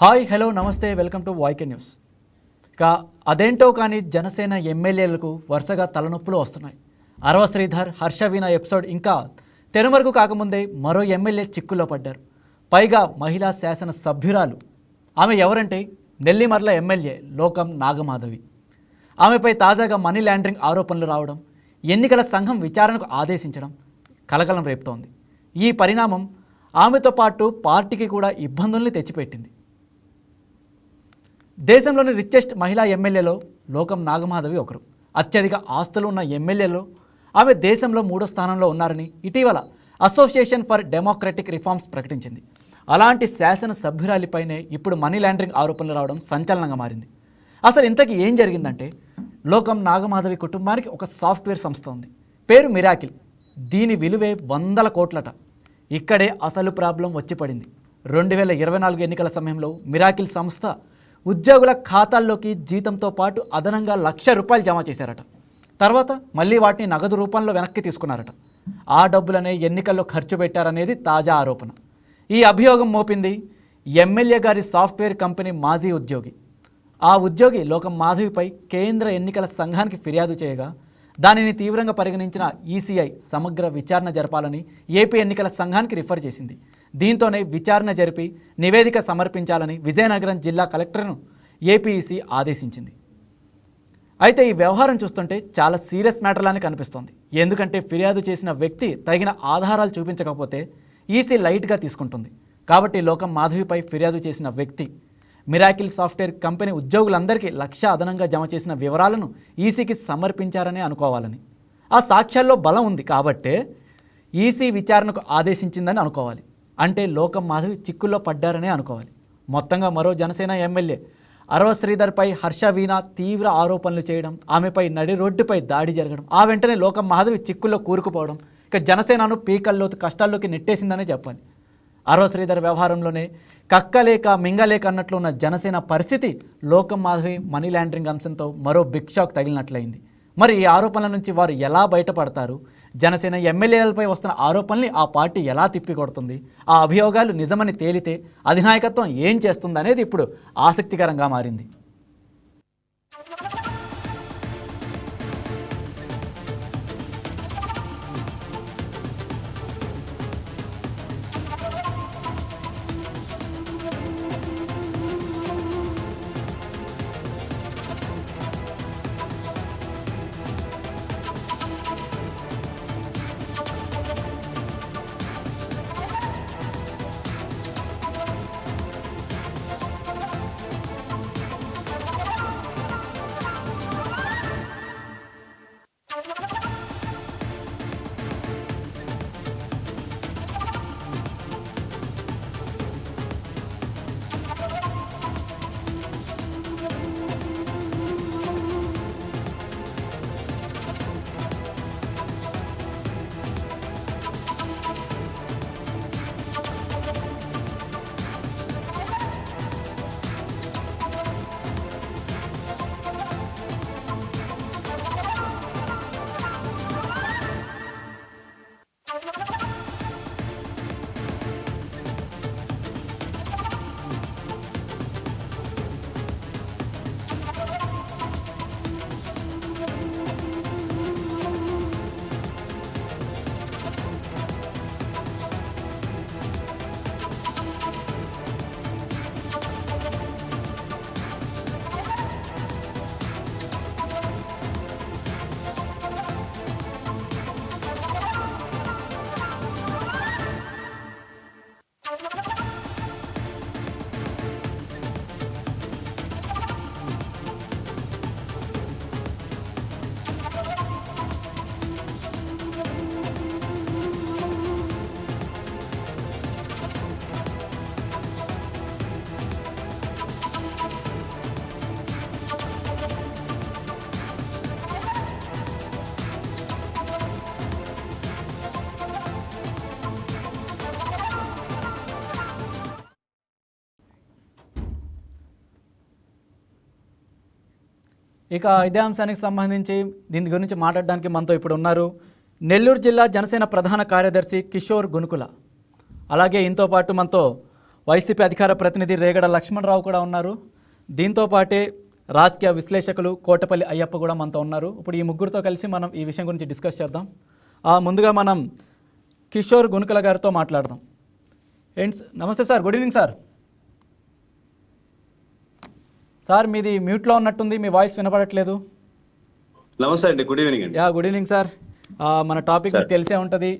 Hi hello నమస్తే welcome to YK news. ఇక అదేంటో కానీ జనసేన ఎమ్మెల్యేలకు వరుసగా తలనొప్పులు వస్తున్నాయి. అరవ శ్రీధర్ హర్షవీణ ఎపిసోడ్ ఇంకా తెరమరుగు కాకముందే మరో ఎమ్మెల్యే చిక్కుల్లో పడ్డారు. పైగా మహిళా శాసన సభ్యురాలు. ఆమె ఎవరంటే నెల్లిమర్ల ఎమ్మెల్యే లోకం నాగమాధవి. ఆమెపై తాజాగా మనీ లాండరింగ్ ఆరోపణలు రావడం, ఎన్నికల సంఘం విచారణకు ఆదేశించడం కలకలం రేపుతోంది. ఈ పరిణామం ఆమెతో పాటు పార్టీకి కూడా ఇబ్బందుల్ని తెచ్చిపెట్టింది. దేశంలోని రిచెస్ట్ మహిళా ఎమ్మెల్యేలో లోకం నాగమాధవి ఒకరు. అత్యధిక ఆస్తులు ఉన్న ఎమ్మెల్యేలో ఆమె దేశంలో 3వ స్థానంలో ఉన్నారని ఇటీవల అసోసియేషన్ ఫర్ డెమోక్రటిక్ రిఫార్మ్స్ ప్రకటించింది. అలాంటి శాసన సభ్యురాలిపైనే ఇప్పుడు మనీ లాండరింగ్ ఆరోపణలు రావడం సంచలనంగా మారింది. అసలు ఇంతకీ ఏం జరిగిందంటే, లోకం నాగమాధవి కుటుంబానికి ఒక సాఫ్ట్వేర్ సంస్థ ఉంది, పేరు మిరాకిల్. దీని విలువే 100 కోట్లట. ఇక్కడే అసలు ప్రాబ్లం వచ్చి పడింది. 2024 ఎన్నికల సమయంలో మిరాకిల్ సంస్థ ఉద్యోగుల ఖాతాల్లోకి జీతంతో పాటు అదనంగా ₹1,00,000 జమ చేశారట. తర్వాత మళ్ళీ వాటిని నగదు రూపంలో వెనక్కి తీసుకున్నారట. ఆ డబ్బులనే ఎన్నికల్లో ఖర్చు పెట్టారనేది తాజా ఆరోపణ. ఈ అభియోగం మోపింది ఎమ్మెల్యే గారి సాఫ్ట్వేర్ కంపెనీ మాజీ ఉద్యోగి. ఆ ఉద్యోగి లోకం మాధవిపై కేంద్ర ఎన్నికల సంఘానికి ఫిర్యాదు చేయగా, దానిని తీవ్రంగా పరిగణించిన ఈసీఐ సమగ్ర విచారణ జరపాలని ఏపీ ఎన్నికల సంఘానికి రిఫర్ చేసింది. దీంతోనే విచారణ జరిపి నివేదిక సమర్పించాలని విజయనగరం జిల్లా కలెక్టర్ను ఏపీఈసీ ఆదేశించింది. అయితే ఈ వ్యవహారం చూస్తుంటే చాలా సీరియస్ మ్యాటర్లానే కనిపిస్తోంది. ఎందుకంటే ఫిర్యాదు చేసిన వ్యక్తి తగిన ఆధారాలు చూపించకపోతే ఈసీ లైట్గా తీసుకుంటుంది. కాబట్టి లోకం మాధవిపై ఫిర్యాదు చేసిన వ్యక్తి మిరాకిల్ సాఫ్ట్వేర్ కంపెనీ ఉద్యోగులందరికీ ₹1,00,000 అదనంగా జమ చేసిన వివరాలను ఈసీకి సమర్పించారని అనుకోవాలని. ఆ సాక్ష్యాల్లో బలం ఉంది కాబట్టే ఈసీ విచారణకు ఆదేశించిందని అనుకోవాలి. అంటే లోకం మాధవి చిక్కుల్లో పడ్డారనే అనుకోవాలి. మొత్తంగా మరో జనసేన ఎమ్మెల్యే అరవ శ్రీధర్పై హర్షవీణ తీవ్ర ఆరోపణలు చేయడం, ఆమెపై నడి రోడ్డుపై దాడి జరగడం, ఆ వెంటనే లోకం మాధవి చిక్కుల్లో కూరుకుపోవడం ఇక జనసేనను పీకల్లోతు కష్టాల్లోకి నెట్టేసిందనే చెప్పాలి. అరవ శ్రీధర్ వ్యవహారంలోనే కక్కలేక మింగలేక అన్నట్లు ఉన్న జనసేన పరిస్థితి లోకం మాధవి మనీ లాండరింగ్ అంశంతో మరో బిగ్ షాక్ తగిలినట్లయింది. మరి ఈ ఆరోపణల నుంచి వారు ఎలా బయటపడతారు? జనసేన ఎమ్మెల్యేలపై వస్తున్న ఆరోపణల్ని ఆ పార్టీ ఎలా తిప్పికొడుతుంది? ఆ అభియోగాలు నిజమని తేలితే అధినాయకత్వం ఏం చేస్తుంది అనేది ఇప్పుడు ఆసక్తికరంగా మారింది. ఇక ఇదే అంశానికి సంబంధించి దీని గురించి మాట్లాడడానికి మనతో ఇప్పుడు ఉన్నారు నెల్లూరు జిల్లా జనసేన ప్రధాన కార్యదర్శి కిషోర్ గునుకుల. అలాగే ఇంతో పాటు మనతో వైసీపీ అధికార ప్రతినిధి రేగడ లక్ష్మణరావు కూడా ఉన్నారు. దీంతో పాటే రాజకీయ విశ్లేషకులు కోటపల్లి అయ్యప్ప కూడా మనతో ఉన్నారు. ఇప్పుడు ఈ ముగ్గురితో కలిసి మనం ఈ విషయం గురించి డిస్కస్ చేద్దాం. ముందుగా మనం కిషోర్ గునుకల గారితో మాట్లాడదాం. నమస్తే sir, good evening sir. Sir మీది మ్యూట్లో ఉన్నట్టుంది, మీ వాయిస్ వినపడట్లేదు. నమస్తే అండి, గుడ్ ఈవినింగ్ అండి. Good evening sir. మన టాపిక్ మీకు తెలిసే ఉంటుంది,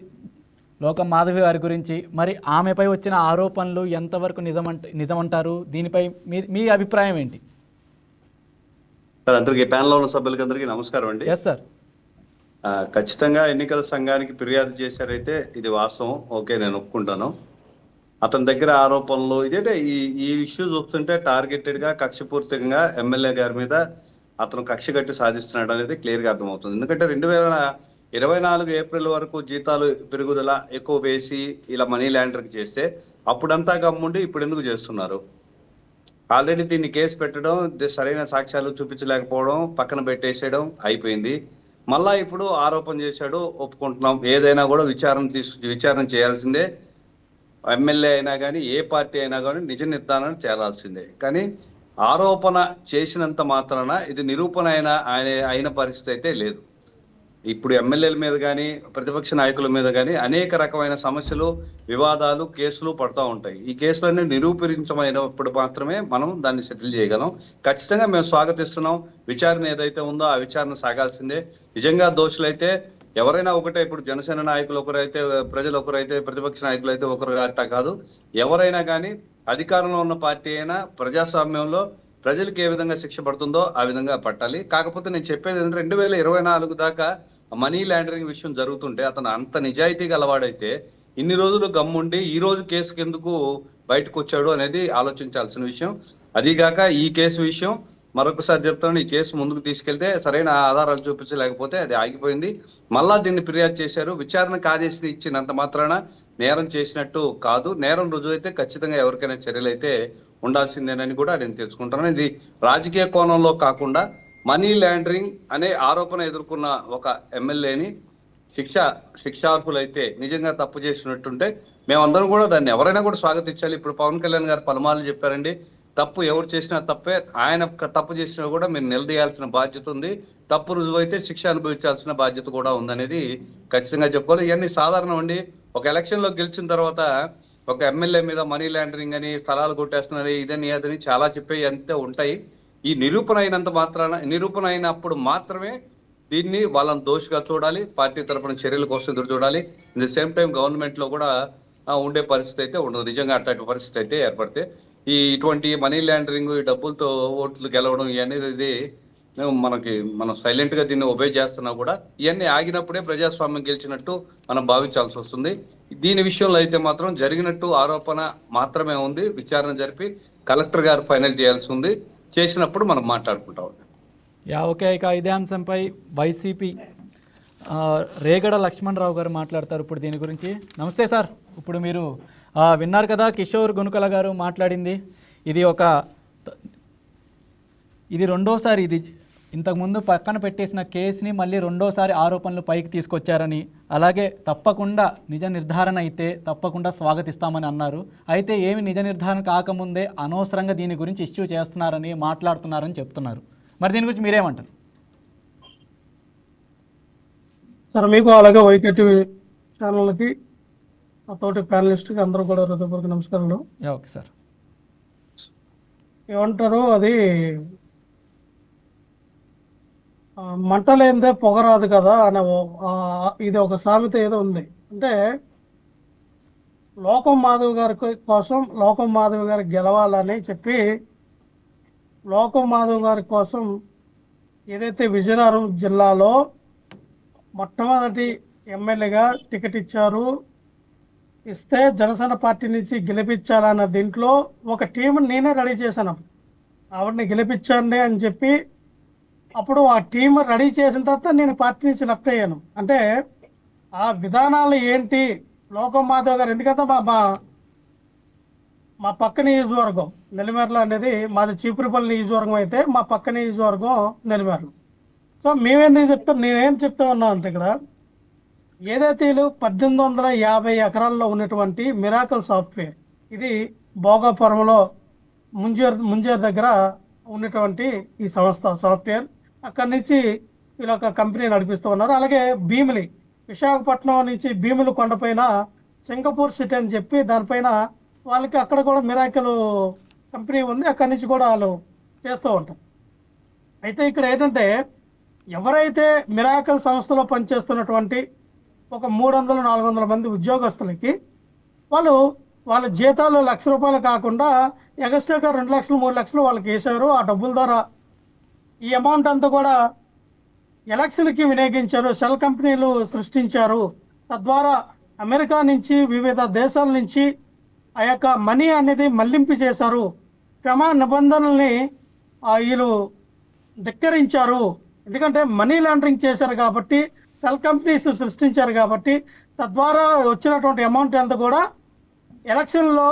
లోకం మాధవి గారి గురించి. మరి ఆమెపై వచ్చిన ఆరోపణలు ఎంతవరకు నిజమంటారు? దీనిపై మీ అభిప్రాయం ఏంటి? సార్, అందరికీ ప్యానల్లో ఉన్న సభ్యులకి అందరికీ నమస్కారం అండి. Yes sir. ఖచ్చితంగా ఎన్నికల సంఘానికి ఫిర్యాదు చేశారైతే ఇది వాస్తవం, ఓకే, నేను ఒప్పుకుంటాను. అతని దగ్గర ఆరోపణలు ఇదేంటే ఈ ఇష్యూ చూస్తుంటే టార్గెటెడ్ గా కక్షపూర్తికంగా ఎమ్మెల్యే గారి మీద అతను కక్ష కట్టి సాధిస్తున్నాడు అనేది క్లియర్ గా అర్థమవుతుంది. ఎందుకంటే 2024 ఏప్రిల్ వరకు జీతాలు పెరుగుదల ఎక్కువ వేసి ఇలా మనీ ల్యాండర్కి చేస్తే అప్పుడంతా గమ్ముండి ఇప్పుడు ఎందుకు చేస్తున్నారు? ఆల్రెడీ దీన్ని కేసు పెట్టడం, సరైన సాక్ష్యాలు చూపించలేకపోవడం, పక్కన పెట్టేసేయడం అయిపోయింది. మళ్ళా ఇప్పుడు ఆరోపణ చేశాడు, ఒప్పుకుంటున్నాం. ఏదైనా కూడా విచారణ చేయాల్సిందే. ఎమ్మెల్యే అయినా కానీ ఏ పార్టీ అయినా కానీ నిజ నిర్ధారణ చేయాల్సిందే. కానీ ఆరోపణ చేసినంత మాత్రాన ఇది నిరూపణ అయిన పరిస్థితి అయితే లేదు. ఇప్పుడు ఎమ్మెల్యేల మీద కానీ ప్రతిపక్ష నాయకుల మీద కానీ అనేక రకమైన సమస్యలు, వివాదాలు, కేసులు పడుతూ ఉంటాయి. ఈ కేసులన్నీ నిరూపించమైనప్పుడు మాత్రమే మనం దాన్ని సెటిల్ చేయగలం. ఖచ్చితంగా మేము స్వాగతిస్తున్నాం. విచారణ ఏదైతే ఉందో ఆ విచారణ సాగాల్సిందే. నిజంగా దోషులైతే ఎవరైనా ఒకటే. ఇప్పుడు జనసేన నాయకులు ఒకరైతే, ప్రజలు ఒకరైతే, ప్రతిపక్ష నాయకులు అయితే ఒకరు అట్టా కాదు. ఎవరైనా కానీ అధికారంలో ఉన్న పార్టీ అయినా ప్రజాస్వామ్యంలో ప్రజలకు ఏ విధంగా శిక్ష పడుతుందో ఆ విధంగా పట్టాలి. కాకపోతే నేను చెప్పేది ఏంటంటే 2024 దాకా మనీ లాండరింగ్ విషయం జరుగుతుంటే అతను అంత నిజాయితీ గలవాడైతే ఇన్ని రోజులు గమ్ముండి ఈ రోజు కేసుకి ఎందుకు బయటకు వచ్చాడు అనేది ఆలోచించాల్సిన విషయం. అదిగాక ఈ కేసు విషయం మరొకసారి చెప్తాను, ఈ కేసు ముందుకు తీసుకెళ్తే సరైన ఆధారాలు చూపించలేకపోతే అది ఆగిపోయింది. మళ్ళా దీన్ని ఫిర్యాదు చేశారు. విచారణకు ఆదేశం ఇచ్చినంత మాత్రాన నేరం చేసినట్టు కాదు. నేరం రుజువైతే ఖచ్చితంగా ఎవరికైనా చర్యలు అయితే ఉండాల్సిందేనని కూడా నేను తెలుసుకుంటాను. ఇది రాజకీయ కోణంలో కాకుండా మనీ లాండరింగ్ అనే ఆరోపణ ఎదుర్కొన్న ఒక ఎమ్మెల్యేని శిక్షార్హులైతే నిజంగా తప్పు చేసినట్టుంటే మేమందరం కూడా దాన్ని ఎవరైనా కూడా స్వాగతించాలి. ఇప్పుడు పవన్ కళ్యాణ్ గారు పలుమార్లు చెప్పారండి, తప్పు ఎవరు చేసినా తప్పే, ఆయన తప్పు చేసినా కూడా మీరు నిలదీయాల్సిన బాధ్యత ఉంది. తప్పు రుజువైతే శిక్ష అనుభవించాల్సిన బాధ్యత కూడా ఉందనేది ఖచ్చితంగా చెప్పుకోవాలి. ఇవన్నీ సాధారణం అండి. ఒక ఎలక్షన్ లో గెలిచిన తర్వాత ఒక ఎమ్మెల్యే మీద మనీ లాండరింగ్ అని, స్థలాలు కొట్టేస్తున్నారు, ఇదని అదని చాలా చెప్పేవి అంతే ఉంటాయి. ఈ నిరూపణ అయినప్పుడు మాత్రమే దీన్ని వాళ్ళని దోషిగా చూడాలి. పార్టీ తరఫున చర్యల కోసం ఎదురు చూడాలి. In the same time government లో కూడా ఉండే పరిస్థితి అయితే ఉండదు. నిజంగా అట్లాంటి పరిస్థితి అయితే ఏర్పడితే ఇటువంటి మనీ లాండరింగ్, ఈ డబ్బులతో ఓట్లు గెలవడం అనేది మనం సైలెంట్ గా దీన్ని ఒబే చేస్తున్నా కూడా ఇవన్నీ ఆగినప్పుడే ప్రజాస్వామ్యం గెలిచినట్టు మనం భావించాల్సి వస్తుంది. దీని విషయంలో అయితే మాత్రం జరిగినట్టు ఆరోపణ మాత్రమే ఉంది. విచారణ జరిపి కలెక్టర్ గారు ఫైనల్ చేయాల్సి ఉంది. చేసినప్పుడు మనం మాట్లాడుకుంటాం. ఓకే. ఇక ఇదే అంశంపై వైసీపీ రేగడ లక్ష్మణరావు గారు మాట్లాడతారు ఇప్పుడు దీని గురించి. నమస్తే సార్. ఇప్పుడు మీరు విన్నారు కదా కిషోర్ గునుకల గారు మాట్లాడింది. ఇది రెండోసారి, ఇది ఇంతకుముందు పక్కన పెట్టేసిన కేసుని మళ్ళీ రెండోసారి ఆరోపణలు పైకి తీసుకొచ్చారని, అలాగే తప్పకుండా నిజ నిర్ధారణ అయితే తప్పకుండా స్వాగతిస్తామని అన్నారు. అయితే ఏమి నిజ నిర్ధారణ కాకముందే అనవసరంగా దీని గురించి ఇష్యూ చేస్తున్నారని మాట్లాడుతున్నారని చెప్తున్నారు. మరి దీని గురించి మీరేమంటారు? సార్, మీకు అలాగే వైకేటి ఛానల్కి తోటి ప్యానలిస్ట్కి అందరూ కూడా హృదయపూర్వక నమస్కారాలు. Okay sir. ఏమంటారు, అది మంటలేందే పొగరాదు కదా అనే ఇది ఒక సామెత ఏదో ఉంది. అంటే లోకం మాధవ్ గారి కోసం, లోకం మాధవ్ గారికి గెలవాలని చెప్పి లోకం మాధవ్ గారి కోసం ఏదైతే విజయనగరం జిల్లాలో మొట్టమొదటి ఎమ్మెల్యేగా టికెట్ ఇస్తే జనసేన పార్టీ నుంచి గెలిపించాలన్న దీంట్లో ఒక టీం నేనే రెడీ చేశాను. ఆవిడని గెలిపించండి అని చెప్పి అప్పుడు ఆ టీం రెడీ చేసిన తర్వాత నేను పార్టీ నుంచి లెఫ్ట్ అయ్యాను. అంటే ఆ విధానాలు ఏంటి, లోకం మాధవ్ గారు, ఎందుకంటే మా పక్క నియోజకవర్గం నెల్లిమర్ల అనేది మాది చీపురుపల్లి నియోజకవర్గం అయితే మా పక్క నియోజకవర్గం నెల్లిమర్ల. సో నేనేం చెప్తా ఉన్నా అంటే ఇక్కడ ఏదైతే 1850 ఎకరాల్లో ఉన్నటువంటి మిరాకల్ సాఫ్ట్వేర్, ఇది భోగాపురంలో ముంజేరు దగ్గర ఉన్నటువంటి ఈ సంస్థ సాఫ్ట్వేర్. అక్కడి నుంచి వీళ్ళు ఒక కంపెనీ నడిపిస్తూ ఉన్నారు. అలాగే భీమిలి, విశాఖపట్నం నుంచి భీమిలి కొండపైన సింగపూర్ సిటీ అని చెప్పి దానిపైన వాళ్ళకి అక్కడ కూడా మిరాకిల్ కంపెనీ ఉంది. అక్కడి నుంచి కూడా వాళ్ళు చేస్తూ ఉంటారు. అయితే ఇక్కడ ఏంటంటే ఎవరైతే మిరాకిల్ సంస్థలో పనిచేస్తున్నటువంటి ఒక 300-400 మంది ఉద్యోగస్తులకి వాళ్ళ జీతాలు ₹1,00,000 కాకుండా ఎగస్ట్రాగా 2 లక్షలు 3 లక్షలు వాళ్ళకి వేశారు. ఆ డబ్బుల ద్వారా ఈ అమౌంట్ అంతా కూడా ఎలక్షన్కి వినియోగించారు. షెల్ కంపెనీలు సృష్టించారు. తద్వారా అమెరికా నుంచి వివిధ దేశాల నుంచి ఆ యొక్క మనీ అనేది మళ్లింపు చేశారు. క్రమ నిబంధనల్ని వీళ్ళు ధిక్కరించారు. ఎందుకంటే మనీ లాండరింగ్ చేశారు కాబట్టి, షెల్ కంపెనీస్ సృష్టించారు కాబట్టి, తద్వారా వచ్చినటువంటి అమౌంట్ అంతా కూడా ఎలక్షన్లో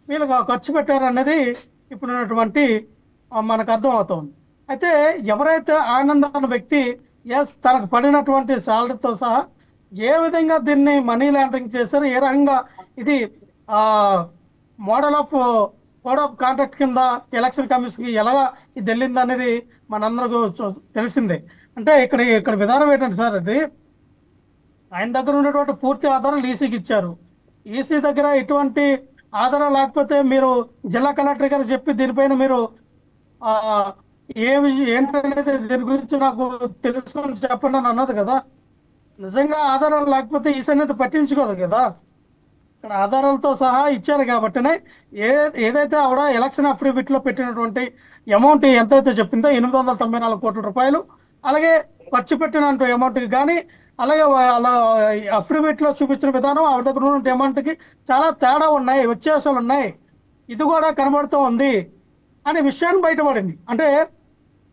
వీళ్ళు ఖర్చు పెట్టారు అనేది ఇప్పుడున్నటువంటి మనకు అర్థమవుతుంది. అయితే ఎవరైతే ఆనంద్ అన్న వ్యక్తి తనకు పడినటువంటి శాలరీతో సహా ఏ విధంగా దీన్ని మనీ లాండరింగ్ చేశారు, ఏ రకంగా ఇది కోడ్ ఆఫ్ కాంటాక్ట్ కింద ఎలక్షన్ కమిషన్కి ఎలాగా ఇది వెళ్ళింది అనేది మనందరికీ తెలిసిందే. అంటే ఇక్కడ విధానం ఏంటంటే సార్, అది ఆయన దగ్గర ఉన్నటువంటి పూర్తి ఆధారాలు ఈసీకి ఇచ్చారు. ఈసీ దగ్గర ఎటువంటి ఆధారం లేకపోతే మీరు జిల్లా కలెక్టర్ గారు చెప్పి దీనిపైన మీరు ఏంటనేది దీని గురించి నాకు తెలుసుకొని చెప్పండి అని అన్నది కదా. నిజంగా ఆధారాలు లేకపోతే ఈసీ అనేది పట్టించుకోదు కదా. ఇక్కడ ఆధారాలతో సహా ఇచ్చారు కాబట్టినే ఏదైతే ఆవిడ ఎలక్షన్ అఫిడవిట్లో పెట్టినటువంటి అమౌంట్ ఎంతైతే చెప్పిందో ₹894 కోట్ల, అలాగే ఖర్చు పెట్టిన అమౌంట్కి కానీ, అలాగే అలా అఫిడవిట్లో చూపించిన విధానం ఆవిడ దగ్గర ఉన్న అమౌంట్కి చాలా తేడా ఉన్నాయి, వ్యత్యాసాలు ఉన్నాయి. ఇది కూడా కనబడుతూ ఉంది అనే విషయాన్ని బయటపడింది. అంటే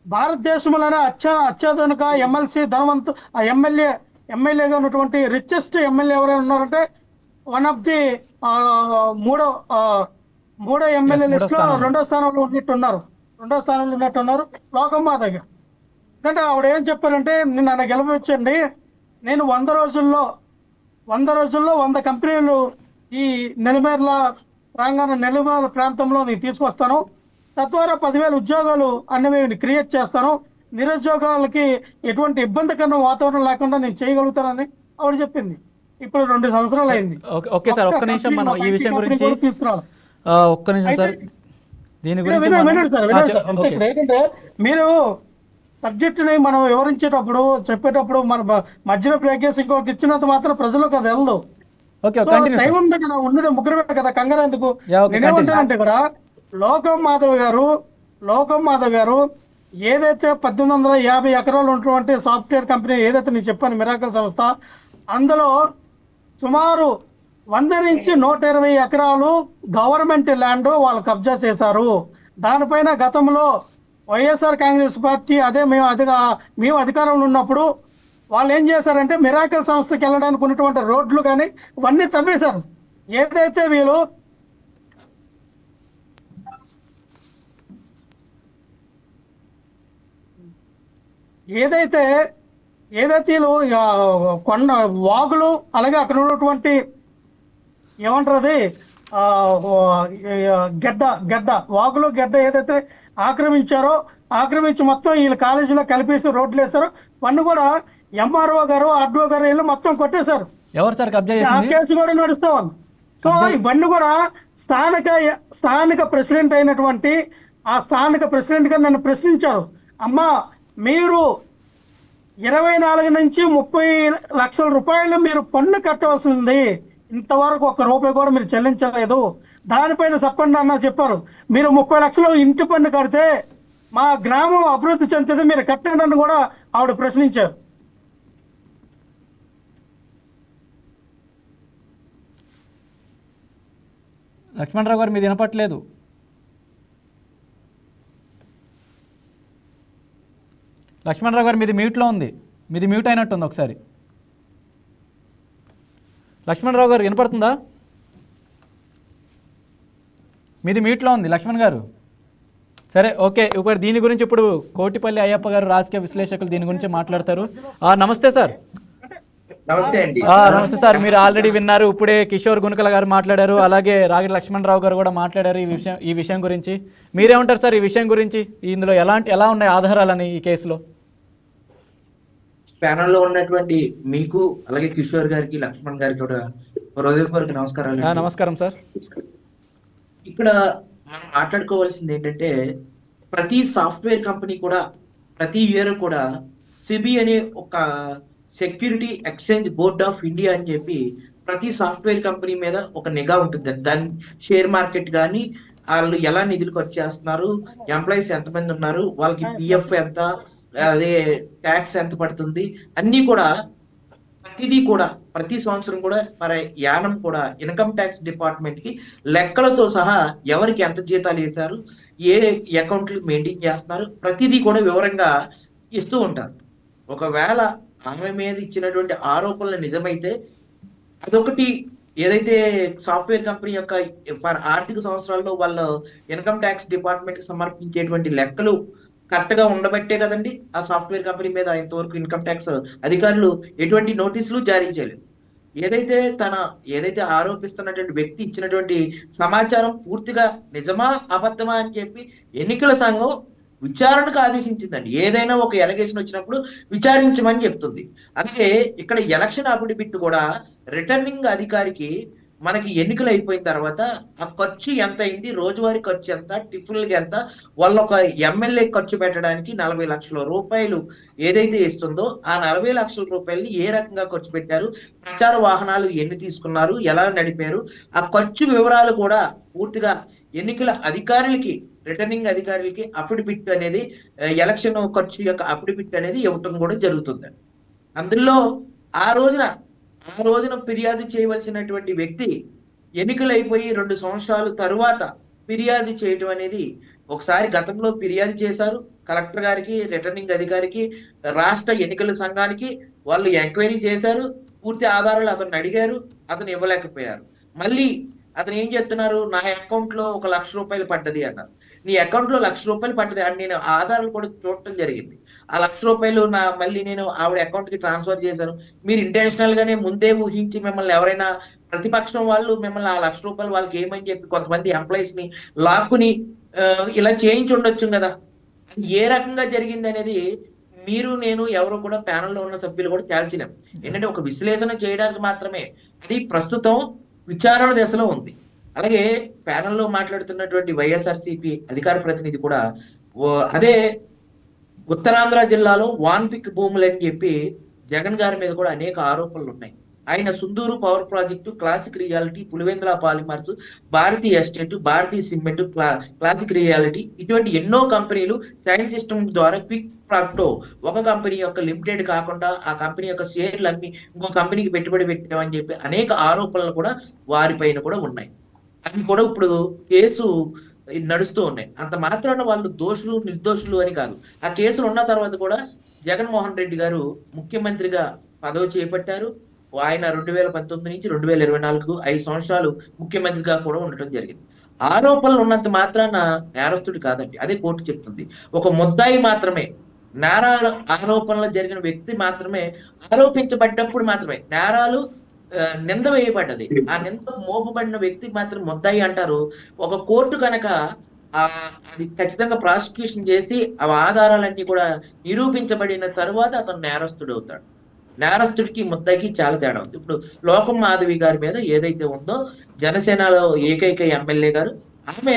భారతదేశంలోనే అత్యాధునిక ఎమ్మెల్సీ ధనవంతు ఎమ్మెల్యేగా ఉన్నటువంటి రిచెస్ట్ ఎమ్మెల్యే ఎవరైనా ఉన్నారంటే వన్ ఆఫ్ ది మూడో ఎమ్మెల్యే లిస్ట్లో రెండో స్థానంలో ఉన్నట్టున్నారు లోకమ్మ దగ్గర. ఎందుకంటే ఆవిడ ఏం చెప్పారంటే, నన్ను గెలిపించండి, నేను 100 రోజుల్లో 100 కంపెనీలు ఈ నెల్లిమేర్ల ప్రాంతంలో నేను తీసుకొస్తాను, తద్వారా 10,000 ఉద్యోగాలు అనేవి క్రియేట్ చేస్తాను, నిరుద్యోగాలకి ఎటువంటి ఇబ్బందికరమైన వాతావరణం లేకుండా నేను చేయగలుగుతానని ఆవిడ చెప్పింది. ఇప్పుడు 2 సంవత్సరాలు అయింది. ఓకే సార్, ఒక్క నిమిషం మనం ఈ విషయం గురించి ఒక్క నిమిషం సార్, దీని గురించి ఏంటంటే మీరు సబ్జెక్టుని మనం వివరించేటప్పుడు చెప్పేటప్పుడు మన మధ్యలో బ్రేక్ చేసి ఇంకొకటి ఇచ్చినంత మాత్రం ప్రజలకు అది వెళ్దు. టైం ఉంది కదా, ఉన్నది ముగ్గురమే కదా, కంగారు ఎందుకు? నేనేమంటానంటే కూడా లోకం మాధవ్ గారు ఏదైతే 1850 ఎకరాలు ఉన్నటువంటి సాఫ్ట్వేర్ కంపెనీ ఏదైతే నేను చెప్పాను మిరాకిల్ సంస్థ, అందులో సుమారు 100 నుంచి 120 ఎకరాలు గవర్నమెంట్ ల్యాండ్ వాళ్ళు కబ్జా చేశారు. దానిపైన గతంలో వైఎస్ఆర్ కాంగ్రెస్ పార్టీ మేము అధికారంలో ఉన్నప్పుడు వాళ్ళు ఏం చేశారంటే మిరాకిల్ సంస్థకి వెళ్ళడానికి ఉన్నటువంటి రోడ్లు కానీ ఇవన్నీ తవ్వేశారు. ఏదైతే వీళ్ళు వీళ్ళు కొండ వాగులు, అలాగే అక్కడ ఉన్నటువంటి ఏమంటారు అది గడ్డ వాగులు ఏదైతే ఆక్రమించి మొత్తం వీళ్ళు కాలేజీలో కలిపేసి రోడ్లు వేశారు. పన్ను కూడా ఎంఆర్ఓ గారు ఆర్డీఓ గారు వీళ్ళు మొత్తం కొట్టేశారు. ఎవరు సార్ కబ్జా చేసింది? కేసు కూడా నడుస్తా ఉంది. సో ఇవన్నీ కూడా స్థానిక ప్రెసిడెంట్ అయినటువంటి ఆ స్థానిక ప్రెసిడెంట్ గారు నన్ను ప్రశ్నించారు, అమ్మా మీరు 24 నుంచి 30 లక్షల రూపాయలు మీరు పన్ను కట్టవలసింది, ఇంతవరకు ₹1 కూడా మీరు చెల్లించలేదు, దానిపైన చెప్పండి అన్న చెప్పారు. మీరు 30 లక్షలు ఇంటి పన్ను కడితే మా గ్రామం అభివృద్ధి చెందుతుంది, మీరు కట్టండి అని కూడా ఆవిడ ప్రశ్నించారు. లక్ష్మణరావు గారు మీది వినపట్లేదు. లక్ష్మణరావు గారు మీది మ్యూట్లో ఉంది, మీది మ్యూట్ అయినట్టుంది. ఒకసారి లక్ష్మణరావు గారు వినపడుతుందా? మీది మ్యూట్లో ఉంది లక్ష్మణ్ గారు. సరే ఓకే, ఇప్పుడు దీని గురించి ఇప్పుడు కోటిపల్లి అయ్యప్ప గారు రాజకీయ విశ్లేషకులు దీని గురించి మాట్లాడతారు. నమస్తే సార్. నమస్తే అండి. నమస్తే సార్, మీరు ఆల్రెడీ విన్నారు, ఇప్పుడే కిషోర్ గుణకల గారు మాట్లాడారు, అలాగే రాగిడి లక్ష్మణరావు గారు కూడా మాట్లాడారు ఈ విషయం గురించి. మీరేమంటారు సార్ ఈ విషయం గురించి? ఇందులో ఎలా ఉన్నాయి ఆధారాలని ఈ కేసులో? ప్యానల్లో ఉన్నటువంటి మీకు, అలాగే కిషోర్ గారికి, లక్ష్మణ్ గారికి కూడా హృదయపూర్వక నమస్కారాలు. నమస్కారం సార్. ఇక్కడ మనం మాట్లాడుకోవాల్సింది ఏంటంటే, ప్రతి సాఫ్ట్వేర్ కంపెనీ కూడా ప్రతి ఇయర్ కూడా సిబి అనే ఒక security exchange board of India అని చెప్పి ప్రతి సాఫ్ట్వేర్ కంపెనీ మీద ఒక నిఘా ఉంటుంది. దాని షేర్ మార్కెట్ కానీ, వాళ్ళు ఎలా నిధులు ఖర్చు చేస్తున్నారు, ఎంప్లాయీస్ ఎంతమంది ఉన్నారు, వాళ్ళకి పిఎఫ్ ఎంత, అదే ట్యాక్స్ ఎంత పడుతుంది, అన్నీ కూడా ప్రతిదీ కూడా ప్రతి సంవత్సరం కూడా మరి యానం కూడా ఇన్కమ్ ట్యాక్స్ డిపార్ట్మెంట్ కి లెక్కలతో సహా ఎవరికి ఎంత జీతాలు వేశారు, ఏ అకౌంట్లు మెయింటైన్ చేస్తున్నారు, ప్రతిదీ కూడా వివరంగా ఇస్తూ ఉంటారు. ఒకవేళ ఆమె మీద ఇచ్చినటువంటి ఆరోపణలు నిజమైతే అదొకటి, ఏదైతే సాఫ్ట్వేర్ కంపెనీ యొక్క ఆర్థిక సంవత్సరాల్లో వాళ్ళ ఇన్కమ్ ట్యాక్స్ డిపార్ట్మెంట్ కి సమర్పించేటువంటి లెక్కలు కరెక్ట్ గా ఉండబట్టే కదండి ఆ సాఫ్ట్వేర్ కంపెనీ మీద ఇంతవరకు ఇన్కమ్ ట్యాక్స్ అధికారులు ఎటువంటి నోటీసులు జారీ చేయలేదు. ఏదైతే ఆరోపిస్తున్నటువంటి వ్యక్తి ఇచ్చినటువంటి సమాచారం పూర్తిగా నిజమా అబద్ధమా అని చెప్పి ఎన్నికల సంఘం విచారణకు ఆదేశించిందండి. ఏదైనా ఒక ఎలిగేషన్ వచ్చినప్పుడు విచారించమని చెప్తుంది. అలాగే ఇక్కడ ఎలక్షన్ అఫిడవిట్ కూడా రిటర్నింగ్ అధికారికి మనకి ఎన్నికలు అయిపోయిన తర్వాత ఆ ఖర్చు ఎంత అయింది, రోజువారీ ఖర్చు ఎంత, టిఫిన్లకి ఎంత, వాళ్ళ ఒక ఎమ్మెల్యే ఖర్చు పెట్టడానికి 40 లక్షల రూపాయలు ఏదైతే ఇస్తుందో ఆ 40 లక్షల రూపాయలని ఏ రకంగా ఖర్చు పెట్టారు, ప్రచార వాహనాలు ఎన్ని తీసుకున్నారు, ఎలా నడిపారు, ఆ ఖర్చు వివరాలు కూడా పూర్తిగా ఎన్నికల అధికారులకి, రిటర్నింగ్ అధికారులకి అఫిడవిట్ అనేది, ఎలక్షన్ ఖర్చు యొక్క అఫిడవిట్ అనేది ఇవ్వటం కూడా జరుగుతుందండి. అందులో ఆ రోజున ఫిర్యాదు చేయవలసినటువంటి వ్యక్తి ఎన్నికలు అయిపోయి 2 సంవత్సరాలు తరువాత ఫిర్యాదు చేయటం అనేది, ఒకసారి గతంలో ఫిర్యాదు చేశారు కలెక్టర్ గారికి, రిటర్నింగ్ అధికారికి, రాష్ట్ర ఎన్నికల సంఘానికి, వాళ్ళు ఎంక్వైరీ చేశారు, పూర్తి ఆధారాలు అతను అడిగారు, అతను ఇవ్వలేకపోయారు. మళ్ళీ అతను ఏం చెప్తున్నారు, నా అకౌంట్ లో 1 లక్ష రూపాయలు పడ్డది అన్నారు. నీ అకౌంట్ లో 1 లక్ష రూపాయలు పడ్డది అని నేను ఆధారాలు కూడా చూడటం జరిగింది. ఆ 1 లక్ష రూపాయలు మళ్ళీ నేను ఆవిడ అకౌంట్ కి ట్రాన్స్ఫర్ చేశాను. మీరు ఇంటెన్షనల్ గానే ముందే ఊహించి మిమ్మల్ని ఎవరైనా ప్రతిపక్షం వాళ్ళు మిమ్మల్ని ఆ 1 లక్ష రూపాయలు వాళ్ళకి ఏమని చెప్పి కొంతమంది ఎంప్లాయీస్ ని లాక్కుని ఇలా చేయించి ఉండొచ్చు కదా. ఏ రకంగా జరిగింది అనేది మీరు, నేను, ఎవరు కూడా ప్యానెల్లో ఉన్న సభ్యులు కూడా తేల్చలేం. ఏంటంటే ఒక విశ్లేషణ చేయడానికి మాత్రమే, అది ప్రస్తుతం విచారణ దశలో ఉంది. అలాగే ప్యానెల్లో మాట్లాడుతున్నటువంటి వైఎస్ఆర్సీపీ అధికార ప్రతినిధి కూడా అదే ఉత్తరాంధ్ర జిల్లాలో వాన్పిక్ భూములు అని చెప్పి జగన్ గారి మీద కూడా అనేక ఆరోపణలు ఉన్నాయి. ఆయన Sundur power project, classic reality, Pulivendula polymers, Bharatiya estate, Bharatiya cement, classic reality, ఇటువంటి ఎన్నో కంపెనీలు చైన్ సిస్టమ్ ద్వారా క్విక్ ప్రాక్టో ఒక కంపెనీ యొక్క లిమిటెడ్ కాకుండా ఆ కంపెనీ యొక్క షేర్లు అమ్మి ఇంకో కంపెనీకి పెట్టుబడి పెట్టామని చెప్పి అనేక ఆరోపణలు కూడా వారిపైన కూడా ఉన్నాయి. అవి కూడా ఇప్పుడు కేసు నడుస్తూ ఉన్నాయి. అంత మాత్రాన వాళ్ళు దోషులు నిర్దోషులు అని కాదు. ఆ కేసులు ఉన్న తర్వాత కూడా జగన్మోహన్ రెడ్డి గారు ముఖ్యమంత్రిగా పదవి చేపట్టారు. ఆయన 2019 నుంచి 2024 5 సంవత్సరాలు ముఖ్యమంత్రిగా కూడా ఉండటం జరిగింది. ఆరోపణలు ఉన్నంత మాత్రాన నేరస్తుడు కాదండి, అదే కోర్టు చెప్తుంది. ఒక ముద్దాయి మాత్రమే, నేరాలు ఆరోపణలు జరిగిన వ్యక్తి మాత్రమే, ఆరోపించబడ్డప్పుడు మాత్రమే నేరాలు నింద వేయబడ్డది, ఆ నింద మోపబడిన వ్యక్తి మాత్రం ముద్దాయి అంటారు. ఒక కోర్టు కనుక అది ఖచ్చితంగా ప్రాసిక్యూషన్ చేసి ఆ ఆధారాలన్నీ కూడా నిరూపించబడిన తరువాత అతను నేరస్తుడు అవుతాడు. నేరస్తుడికి ముద్దాయికి చాలా తేడా ఉంది. ఇప్పుడు లోకం మాధవి గారి మీద ఏదైతే ఉందో, జనసేనలో ఏకైక ఎమ్మెల్యే గారు, ఆమె